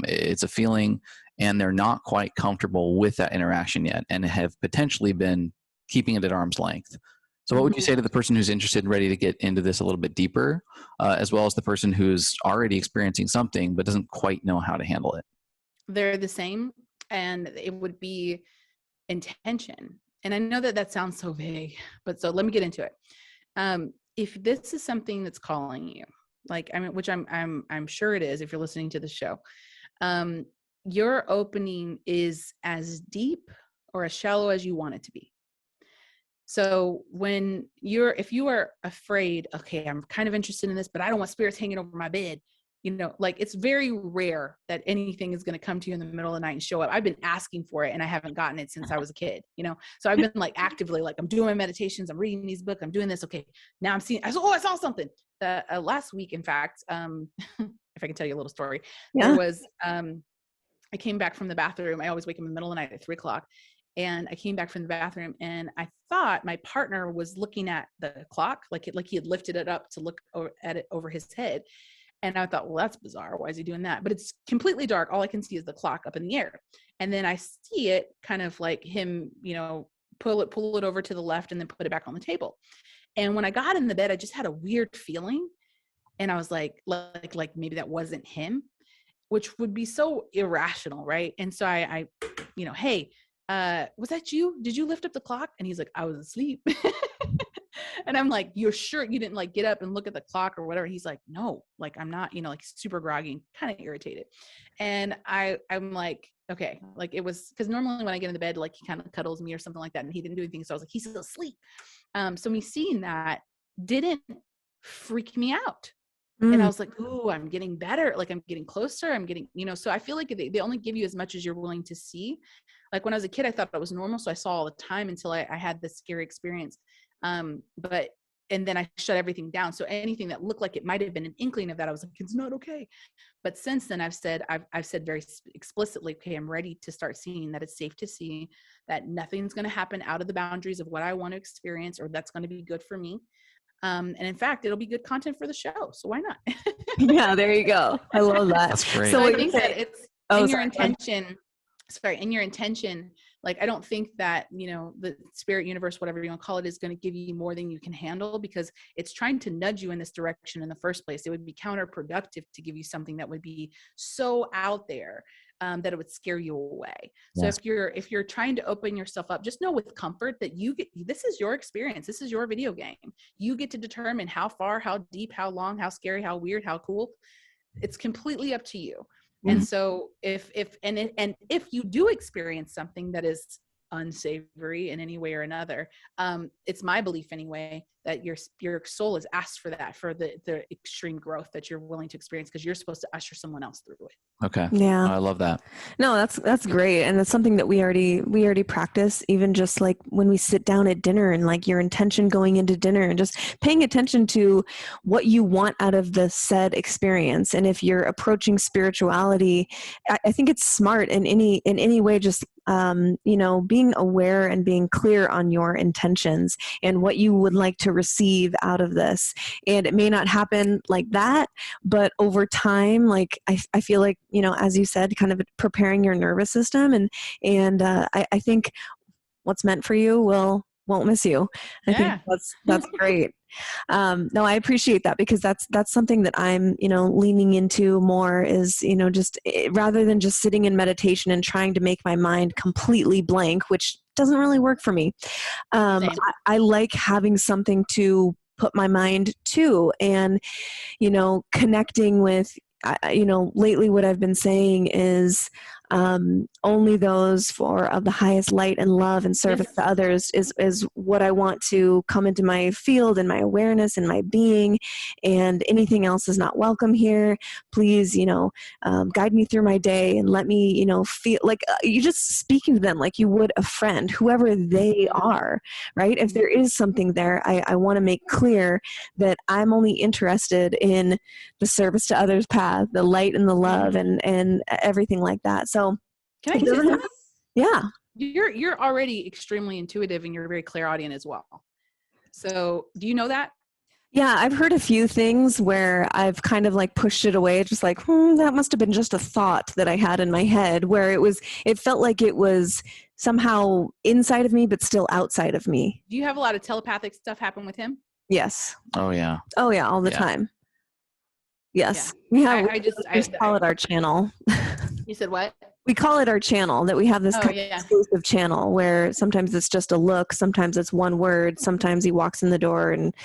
it's a feeling, and they're not quite comfortable with that interaction yet and have potentially been keeping it at arm's length. So what would you say to the person who's interested and ready to get into this a little bit deeper, as well as the person who's already experiencing something but doesn't quite know how to handle it? They're the same, and it would be intention. And I know that sounds so vague, but so let me get into it. If this is something that's calling you, like, I mean, which I'm sure it is if you're listening to the show, your opening is as deep or as shallow as you want it to be. So if you are afraid, okay, I'm kind of interested in this, but I don't want spirits hanging over my bed, you know, like it's very rare that anything is going to come to you in the middle of the night and show up. I've been asking for it and I haven't gotten it since I was a kid, you know? So I've been like actively, like I'm doing my meditations, I'm reading these books, I'm doing this. Okay. Now I saw something last week. In fact, if I can tell you a little story, there was, I came back from the bathroom. I always wake up in the middle of the night at 3:00. And I came back from the bathroom and I thought my partner was looking at the clock, like he had lifted it up to look at it over his head. And I thought, well, that's bizarre. Why is he doing that? But it's completely dark. All I can see is the clock up in the air. And then I see it kind of like him, you know, pull it over to the left and then put it back on the table. And when I got in the bed, I just had a weird feeling. And I was like maybe that wasn't him, which would be so irrational. Right. And so I you know, hey, was that you? Did you lift up the clock? And he's like, I was asleep. And I'm like, you're sure you didn't like get up and look at the clock or whatever? He's like, no, like I'm not, you know, like super groggy and kind of irritated. And I'm like, okay, like it was, because normally when I get in the bed, like he kind of cuddles me or something like that, and he didn't do anything. So I was like, he's still asleep. So me seeing that didn't freak me out. And I was like, ooh, I'm getting better. Like I'm getting closer. I'm getting, you know, so I feel like they only give you as much as you're willing to see. Like when I was a kid, I thought it was normal. So I saw all the time until I had this scary experience. And then I shut everything down. So anything that looked like it might've been an inkling of that, I was like, it's not okay. But since then I've said very explicitly, okay, I'm ready to start seeing that it's safe to see that nothing's going to happen out of the boundaries of what I want to experience, or that's going to be good for me. And in fact, it'll be good content for the show. So why not? Yeah, there you go. I love that. That's great. So I think that it's in your intention. In your intention, like, I don't think that, you know, the spirit universe, whatever you want to call it, is going to give you more than you can handle, because it's trying to nudge you in this direction in the first place. It would be counterproductive to give you something that would be so out there. that it would scare you away. So Yes. if you're trying to open yourself up, just know with comfort that this is your experience. This is your video game. You get to determine how far, how deep, how long, how scary, how weird, how cool. It's completely up to you. Mhm. And so if you do experience something that is unsavory in any way or another, it's my belief anyway that your soul is asked for that, for the extreme growth that you're willing to experience, because you're supposed to usher someone else through it. Okay. Yeah. I love that. No, that's great. And that's something that we already practice, even just like when we sit down at dinner, and like your intention going into dinner, and just paying attention to what you want out of the said experience. And if you're approaching spirituality, I think it's smart in any way, just being aware and being clear on your intentions and what you would like to receive out of this. And it may not happen like that, but over time, like I feel like, as you said, kind of preparing your nervous system, and I think what's meant for you won't miss you. I think that's great. No, I appreciate that, because that's something that I'm, leaning into more, is, just rather than just sitting in meditation and trying to make my mind completely blank, which doesn't really work for me. I like having something to put my mind to, and, connecting with, lately what I've been saying is, only those of the highest light and love and service to others is what I want to come into my field and my awareness and my being, and anything else is not welcome here. Please, guide me through my day and let me, feel like you just speaking to them like you would a friend, whoever they are, right? If there is something there, I want to make clear that I'm only interested in the service to others path, the light and the love, and everything like that. So can I say something? Yeah. You're already extremely intuitive, and you're very clairaudient as well. So do you know that? Yeah, I've heard a few things where I've kind of like pushed it away, just like, that must have been just a thought that I had in my head, where it felt like it was somehow inside of me, but still outside of me. Do you have a lot of telepathic stuff happen with him? Yes. Oh yeah, all the time. Yes. Yeah. We just call it our channel. You said what? We call it our channel, that we have this kind of exclusive channel where sometimes it's just a look, sometimes it's one word, sometimes he walks in the door, and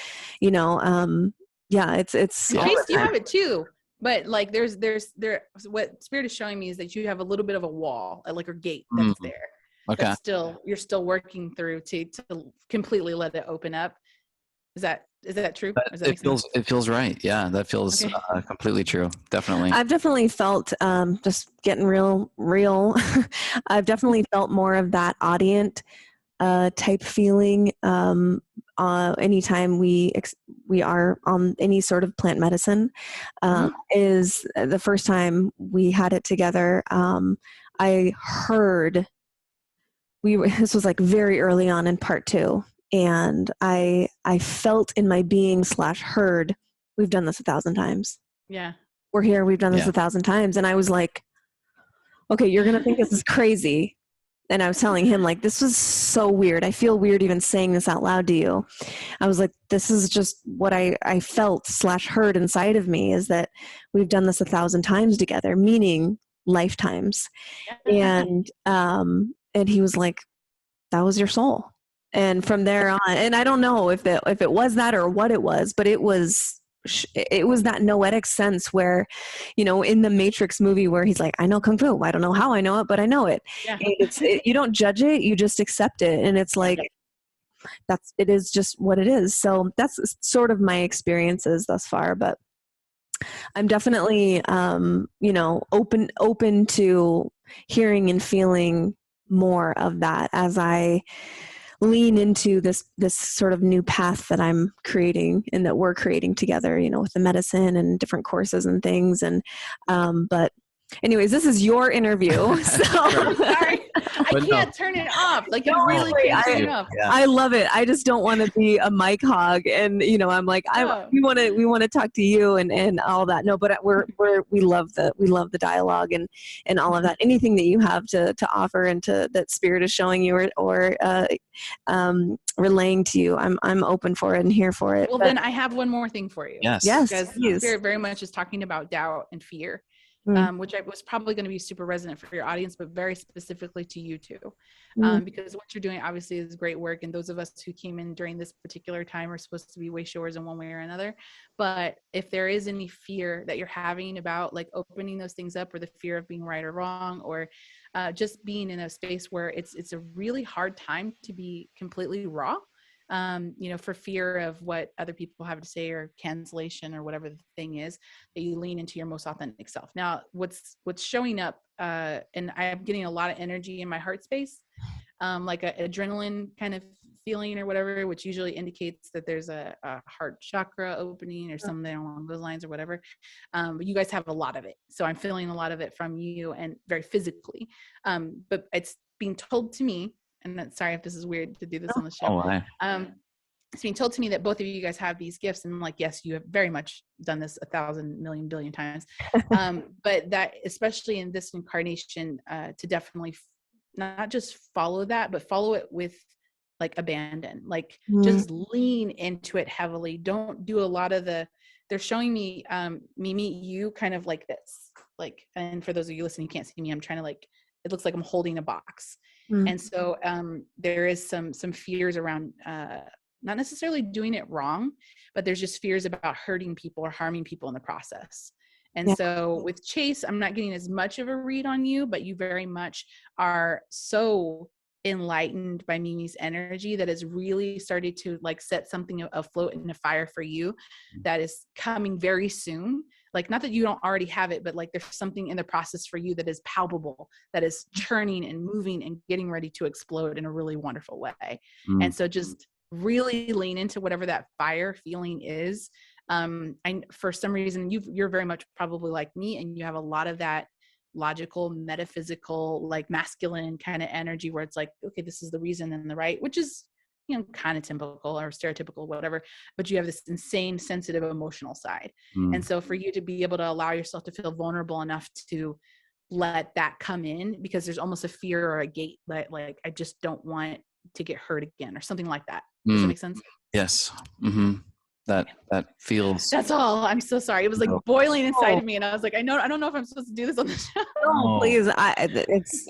it's in case you have it too. But like there's what Spirit is showing me is that you have a little bit of a wall, like a gate that's there. Okay. That's you're still working through to completely let it open up. Is that true? It feels right. Yeah, that feels completely true. Definitely. I've definitely felt, just getting real. I've definitely felt more of that audience type feeling anytime we are on any sort of plant medicine. Is the first time we had it together. I heard this was like very early on in part 2. And I felt in my being / heard, we've done this 1,000 times. Yeah. We're here. We've done this 1,000 times. And I was like, okay, you're going to think this is crazy. And I was telling him, like, this was so weird. I feel weird even saying this out loud to you. I was like, this is just what I felt / heard inside of me, is that we've done this 1,000 times together, meaning lifetimes. And he was like, that was your soul. And from there on, and I don't know if it was that or what it was, but it was that noetic sense where, in the Matrix movie where he's like, I know Kung Fu. I don't know how I know it, but I know it. Yeah. You don't judge it. You just accept it. And it's like, it is just what it is. So that's sort of my experiences thus far, but I'm definitely, open to hearing and feeling more of that as I lean into this sort of new path that I'm creating and that we're creating together, with the medicine and different courses and things. And, but anyways, this is your interview. So sorry, I can't turn it off. Like, I really can't turn it off. I love it. I just don't want to be a mic hog, and I'm like, we want to talk to you and all that. No, but we love the dialogue and all of that. Anything that you have to offer and that Spirit is showing you or relaying to you, I'm open for it and here for it. Well, then I have one more thing for you. Yes. Because Spirit very much is talking about doubt and fear. which I was probably going to be super resonant for your audience, but very specifically to you too. Because what you're doing obviously is great work. And those of us who came in during this particular time are supposed to be way shores in one way or another. But if there is any fear that you're having about like opening those things up, or the fear of being right or wrong, or just being in a space where it's a really hard time to be completely raw, for fear of what other people have to say or cancellation or whatever the thing is, that you lean into your most authentic self. Now, what's showing up, and I'm getting a lot of energy in my heart space, like a adrenaline kind of feeling or whatever, which usually indicates that there's a heart chakra opening or something along those lines or whatever. But you guys have a lot of it. So I'm feeling a lot of it from you, and very physically. But it's being told to me, and sorry if this is weird to do this on the show. It's being told to me that both of you guys have these gifts, and like, yes, you have very much done this 1,000 million billion times. But that, especially in this incarnation, to definitely not just follow that, but follow it with like abandon, like just lean into it heavily. Don't do a lot of they're showing me, me meet you kind of like this, like, and for those of you listening, you can't see me. I'm trying to like, it looks like I'm holding a box. And so there is some fears around, not necessarily doing it wrong, but there's just fears about hurting people or harming people in the process. And so with Chase, I'm not getting as much of a read on you, but you very much are so enlightened by Mimi's energy that has really started to like set something afloat in a fire for you that is coming very soon. Like, not that you don't already have it, but like there's something in the process for you that is palpable, that is churning and moving and getting ready to explode in a really wonderful way. And so just really lean into whatever that fire feeling is. For some reason, you're very much probably like me, and you have a lot of that logical, metaphysical, like masculine kind of energy where it's like, okay, this is the reason and the right, which is, kind of typical or stereotypical, whatever, but you have this insane, sensitive, emotional side. And so for you to be able to allow yourself to feel vulnerable enough to let that come in, because there's almost a fear or a gate that like, I just don't want to get hurt again or something like that. Does that make sense? Yes. That feels. That's all. I'm so sorry. It was like boiling inside of me, and I was like, I don't know if I'm supposed to do this on the show. No, please.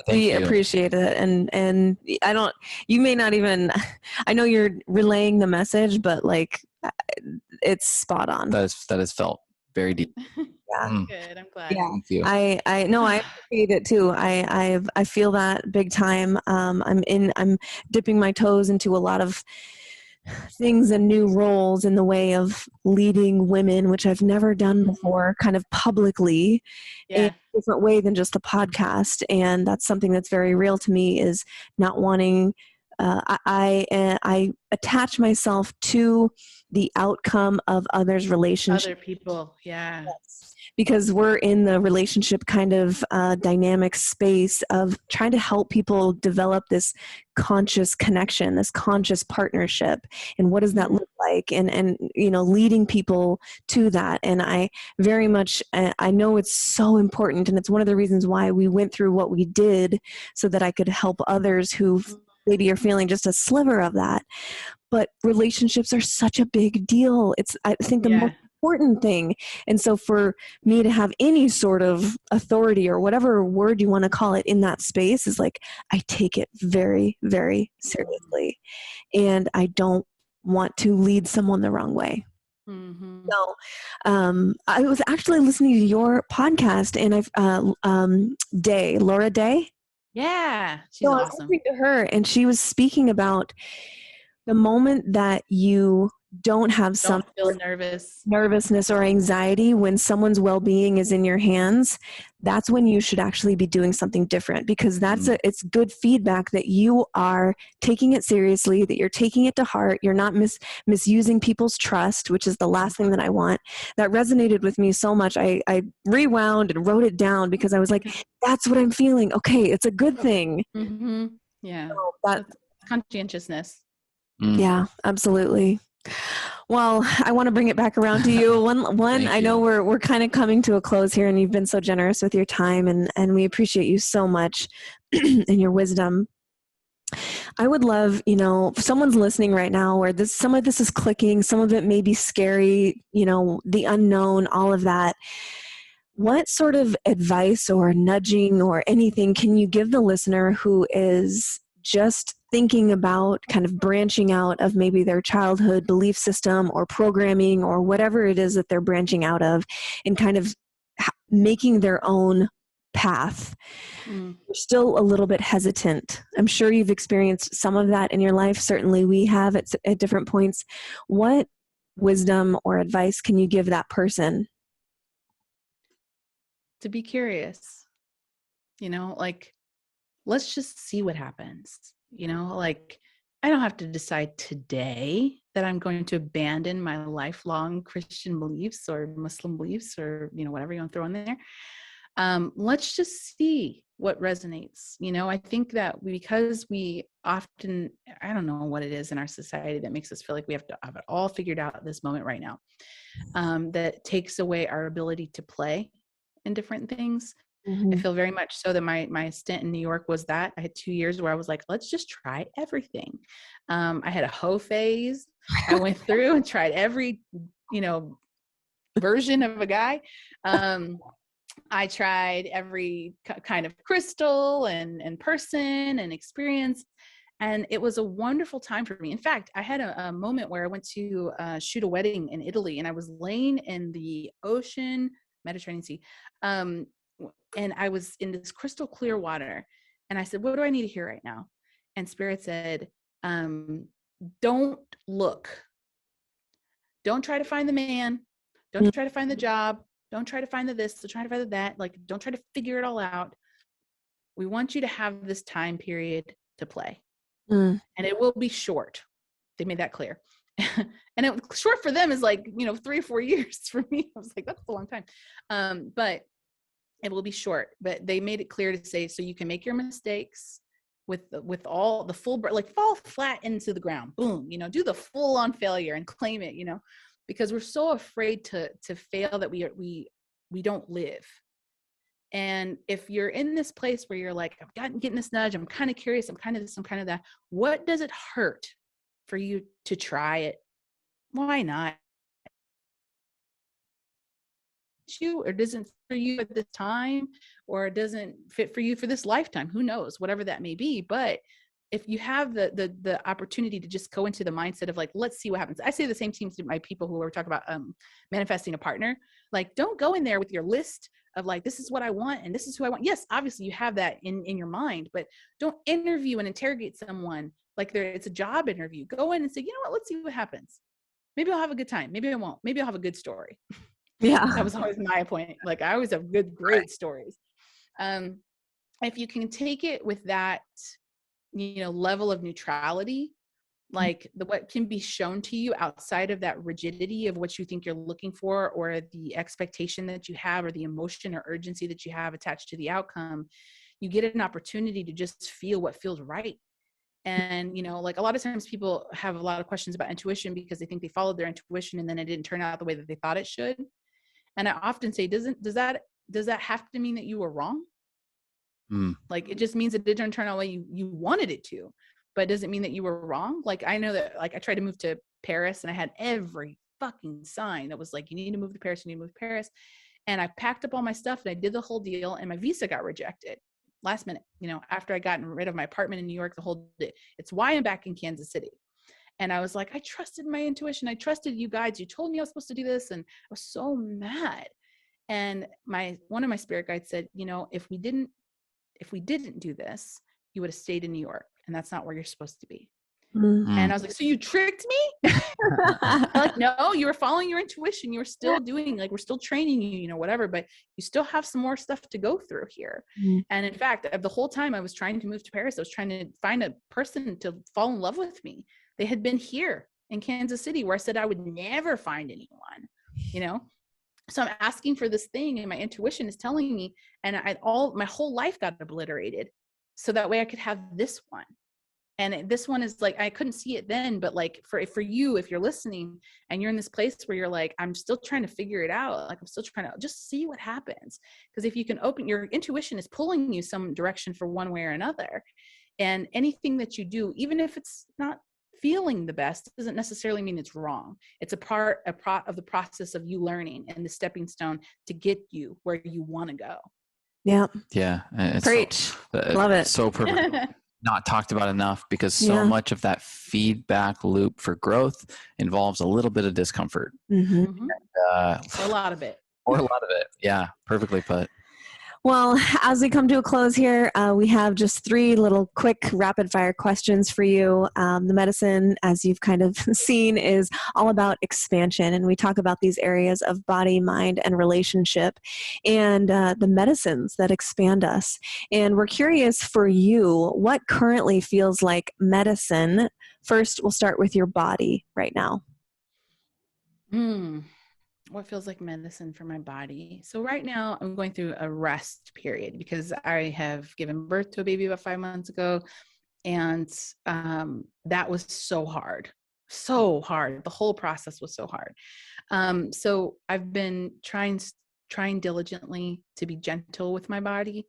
We appreciate it, and I don't. You may not even. I know you're relaying the message, but like, it's spot on. That is felt very deep. Yeah. Good. I'm glad. Yeah. Thank you. I know. I appreciate it too. I feel that big time. I'm dipping my toes into a lot of things and new roles in the way of leading women, which I've never done before, kind of publicly, in a different way than just a podcast. And that's something that's very real to me, is not wanting, I attach myself to the outcome of others' relationships. Other people. Yeah. Yes. Because we're in the relationship kind of dynamic space of trying to help people develop this conscious connection, this conscious partnership. And what does that look like? And leading people to that. And I very much, I know it's so important. And it's one of the reasons why we went through what we did, so that I could help others who maybe are feeling just a sliver of that. But relationships are such a big deal. It's, I think, the most important thing. And so for me to have any sort of authority, or whatever word you want to call it, in that space, is like, I take it very, very seriously. And I don't want to lead someone the wrong way. So I was actually listening to your podcast, and Laura Day. Yeah, she's awesome. I was listening to her, and she was speaking about the moment that you don't have some nervousness or anxiety when someone's well-being is in your hands. That's when you should actually be doing something different, because it's good feedback that you are taking it seriously, that you're taking it to heart. You're not misusing people's trust, which is the last thing that I want. That resonated with me so much. I rewound and wrote it down, because I was like, that's what I'm feeling. Okay, it's a good thing. Yeah. So that's conscientiousness. Yeah, absolutely. Well, I want to bring it back around to you. One, I know we're kind of coming to a close here, and you've been so generous with your time, and we appreciate you so much and your wisdom. I would love, if someone's listening right now where some of this is clicking, some of it may be scary, the unknown, all of that. what sort of advice or nudging or anything can you give the listener who is just thinking about kind of branching out of maybe their childhood belief system or programming or whatever it is that they're branching out of, and kind of making their own path? You're still a little bit hesitant. I'm sure you've experienced some of that in your life. Certainly we have at different points. What wisdom or advice can you give that person? To be curious, like, let's just see what happens. Like, I don't have to decide today that I'm going to abandon my lifelong Christian beliefs or Muslim beliefs or, whatever you want to throw in there. Let's just see what resonates. I think that because we often, I don't know what it is in our society that makes us feel like we have to have it all figured out at this moment right now, that takes away our ability to play in different things. I feel very much so that my stint in New York was that. I had 2 years where I was like, let's just try everything. I had a hoe phase. I went through and tried every, version of a guy. I tried every kind of crystal and person and experience. And it was a wonderful time for me. In fact, I had a moment where I went to shoot a wedding in Italy, and I was laying in the ocean, Mediterranean Sea. And I was in this crystal clear water. And I said, what do I need to hear right now? And Spirit said, don't look. Don't try to find the man. Don't try to find the job. Don't try to find the this. Don't try to find the that. Like, don't try to figure it all out. We want you to have this time period to play. And it will be short. They made that clear. And short for them is like, 3 or 4 years. For me, I was like, that's a long time. But it will be short. But they made it clear to say, so you can make your mistakes with all the full, like, fall flat into the ground. Boom, do the full on failure and claim it, because we're so afraid to fail that we don't live. And if you're in this place where you're like, I'm getting this nudge, I'm kind of curious, I'm kind of this, I'm kind of that, what does it hurt for you to try it? Why not? Or doesn't for you at this time, or it doesn't fit for you for this lifetime, who knows, whatever that may be. But if you have the opportunity to just go into the mindset of like, let's see what happens. I say the same thing to my people who are talking about manifesting a partner. Like, don't go in there with your list of like, this is what I want and this is who I want. Yes, obviously you have that in your mind, but don't interview and interrogate someone like it's a job interview. Go in and say, you know what, let's see what happens. Maybe I'll have a good time. Maybe I won't. Maybe I'll have a good story. Yeah. That was always my point. Like, I always have great stories. If you can take it with that, level of neutrality, like what can be shown to you outside of that rigidity of what you think you're looking for, or the expectation that you have, or the emotion or urgency that you have attached to the outcome, you get an opportunity to just feel what feels right. And, like, a lot of times people have a lot of questions about intuition because they think they followed their intuition and then it didn't turn out the way that they thought it should. And I often say, does that have to mean that you were wrong? Like, it just means it didn't turn out the way you wanted it to, but does it mean that you were wrong? Like, I know that, like, I tried to move to Paris and I had every fucking sign that was like, you need to move to Paris, you need to move to Paris. And I packed up all my stuff and I did the whole deal, and my visa got rejected last minute, after I gotten rid of my apartment in New York, the whole day. It's why I'm back in Kansas City. And I was like, I trusted my intuition. I trusted you guides. You told me I was supposed to do this. And I was so mad. And one of my spirit guides said, if we didn't do this, you would have stayed in New York. And that's not where you're supposed to be. And I was like, so you tricked me? I'm like, no, you were following your intuition. You were still doing, like, we're still training you, whatever, but you still have some more stuff to go through here. And in fact, the whole time I was trying to move to Paris, I was trying to find a person to fall in love with me. They had been here in Kansas City where I said I would never find anyone, So I'm asking for this thing, and my intuition is telling me, and my whole life got obliterated so that way I could have this one. And this one is like, I couldn't see it then, but like for you, if you're listening and you're in this place where you're like, I'm still trying to figure it out. Like, I'm still trying to just see what happens. Because if you can open, your intuition is pulling you some direction for one way or another. And anything that you do, even if it's not feeling the best doesn't necessarily mean it's wrong. It's a part of the process of you learning and the stepping stone to get you where you want to go. Yeah. Yeah. It's Preach. Love it. So perfect. Not talked about enough, because so Yeah. much of that feedback loop for growth involves a little bit of discomfort. Mm-hmm. Or a lot of it. Or a lot of it. Yeah. Perfectly put. Well, as we come to a close here, we have just 3 little quick rapid fire questions for you. The medicine, as you've kind of seen, is all about expansion. And we talk about these areas of body, mind, and relationship, and the medicines that expand us. And we're curious for you, what currently feels like medicine? First, we'll start with your body right now. What feels like medicine for my body? So right now I'm going through a rest period because I have given birth to a baby about 5 months ago. And that was so hard. The whole process was so hard. So I've been trying diligently to be gentle with my body,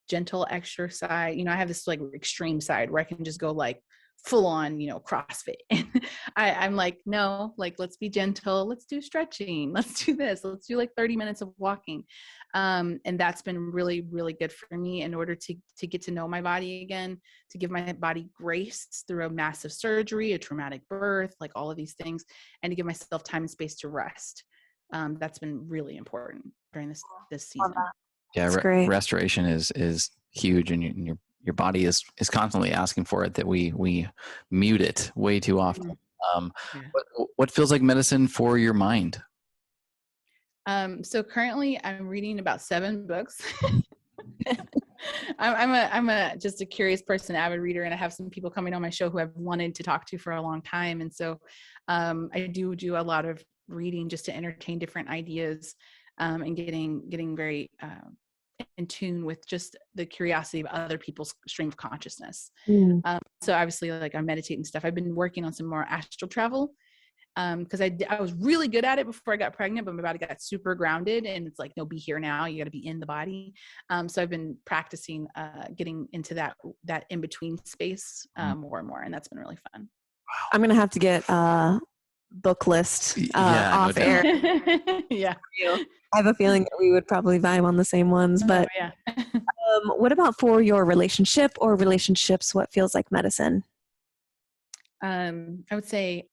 gentle exercise. I have this like extreme side where I can just go like full on, CrossFit. And I'm like, no, like, let's be gentle. Let's do stretching. Let's do this. Let's do like 30 minutes of walking. And that's been really, really good for me in order to get to know my body again, to give my body grace through a massive surgery, a traumatic birth, like all of these things, and to give myself time and space to rest. That's been really important during this season. Yeah. Restoration is huge, and your body is constantly asking for it, that we mute it way too often. What feels like medicine for your mind? So currently I'm reading about 7 books. I'm just a curious person, avid reader, and I have some people coming on my show who I've wanted to talk to for a long time. And so I do a lot of reading just to entertain different ideas, and getting very in tune with just the curiosity of other people's stream of consciousness. So obviously, like, I meditate and stuff. I've been working on some more astral travel, because I was really good at it before I got pregnant, but my body got super grounded, and it's like, no, be here now. You got to be in the body. So I've been practicing getting into that in between space more and more, and that's been really fun. I'm gonna have to get a book list off air. Yeah, I have a feeling that we would probably vibe on the same ones. But what about for your relationship or relationships? What feels like medicine? I would say,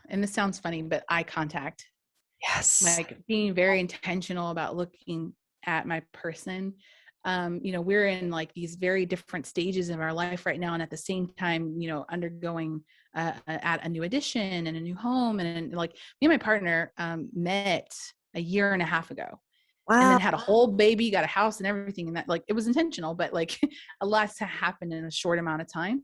and this sounds funny, but eye contact. Yes. Like being very intentional about looking at my person. We're in like these very different stages of our life right now. And at the same time, undergoing at a new addition and a new home. And like me and my partner met a year and a half ago. Wow. And then had a whole baby, got a house and everything. And that, like, it was intentional, but like a lot's happened in a short amount of time.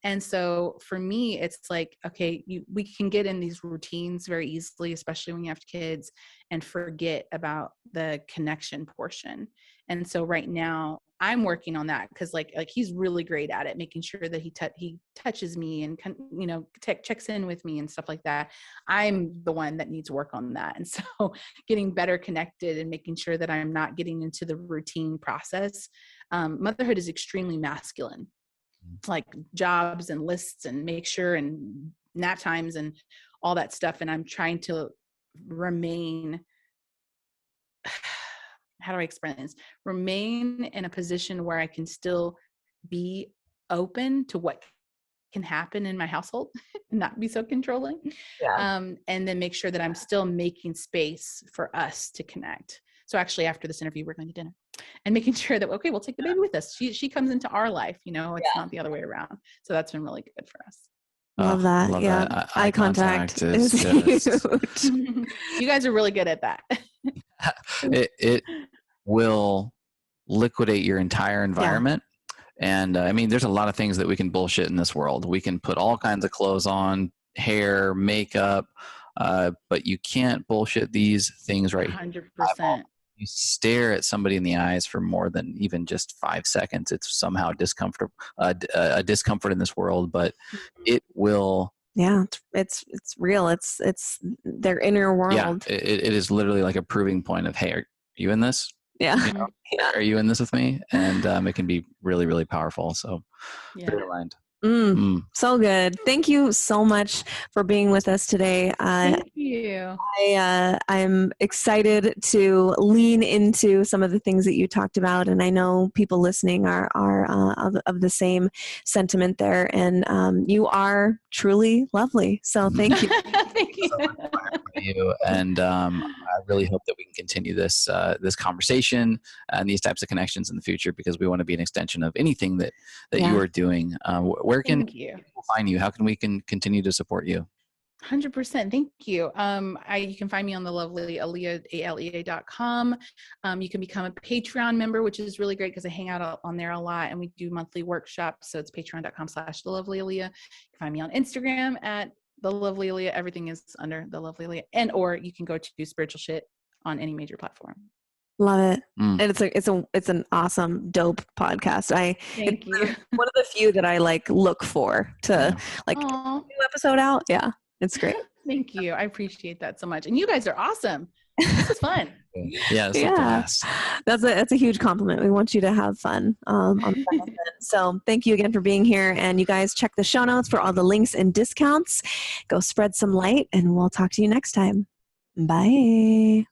And so for me, it's like, okay, we can get in these routines very easily, especially when you have kids, and forget about the connection portion. And so right now I'm working on that, because like he's really great at it, making sure that he touches me and checks in with me and stuff like that. I'm the one that needs work on that. And so getting better connected and making sure that I'm not getting into the routine process. Motherhood is extremely masculine, like jobs and lists and make sure and nap times and all that stuff. And I'm trying to remain, how do I explain this? Remain in a position where I can still be open to what can happen in my household and not be so controlling. Yeah. And then make sure that I'm still making space for us to connect. So actually after this interview, we're going to dinner and making sure that, okay, we'll take the baby with us. She comes into our life, it's not the other way around. So that's been really good for us. Love that. Love yeah. That. Eye contact is just... huge. You guys are really good at that. It will liquidate your entire environment. Yeah. And there's a lot of things that we can bullshit in this world. We can put all kinds of clothes on, hair, makeup, but you can't bullshit these things right 100%. You stare at somebody in the eyes for more than even just 5 seconds. It's somehow a discomfort in this world, but it will. Yeah, it's real. It's their inner world. Yeah, it is literally like a proving point of, hey, are you in this? Yeah. Are you in this with me? And it can be really, really powerful. So very aligned. So good. Thank you so much for being with us today. Thank you. I'm excited to lean into some of the things that you talked about, and I know people listening are of the same sentiment there. And you are truly lovely. So thank you. Thank you. So much for you, and I really hope that we can continue this this conversation and these types of connections in the future, because we want to be an extension of anything that you are doing. Where can people find you? How can we continue to support you? 100%. Thank you. You can find me on the lovely Alea, alea.com. You can become a Patreon member, which is really great because I hang out on there a lot, and we do monthly workshops. So it's patreon.com/thelovelyaLea. You can find me on Instagram at the lovely Alea. Everything is under the lovely Alea. And or you can go to Spiritual Shit on any major platform. Love it. And it's an awesome, dope podcast. Thank you. One of the few that I look for to new episode out. Yeah, it's great. Thank you. I appreciate that so much. And you guys are awesome. This was fun. That's a huge compliment. We want you to have fun on the segment. So thank you again for being here. And you guys check the show notes for all the links and discounts. Go spread some light, and we'll talk to you next time. Bye.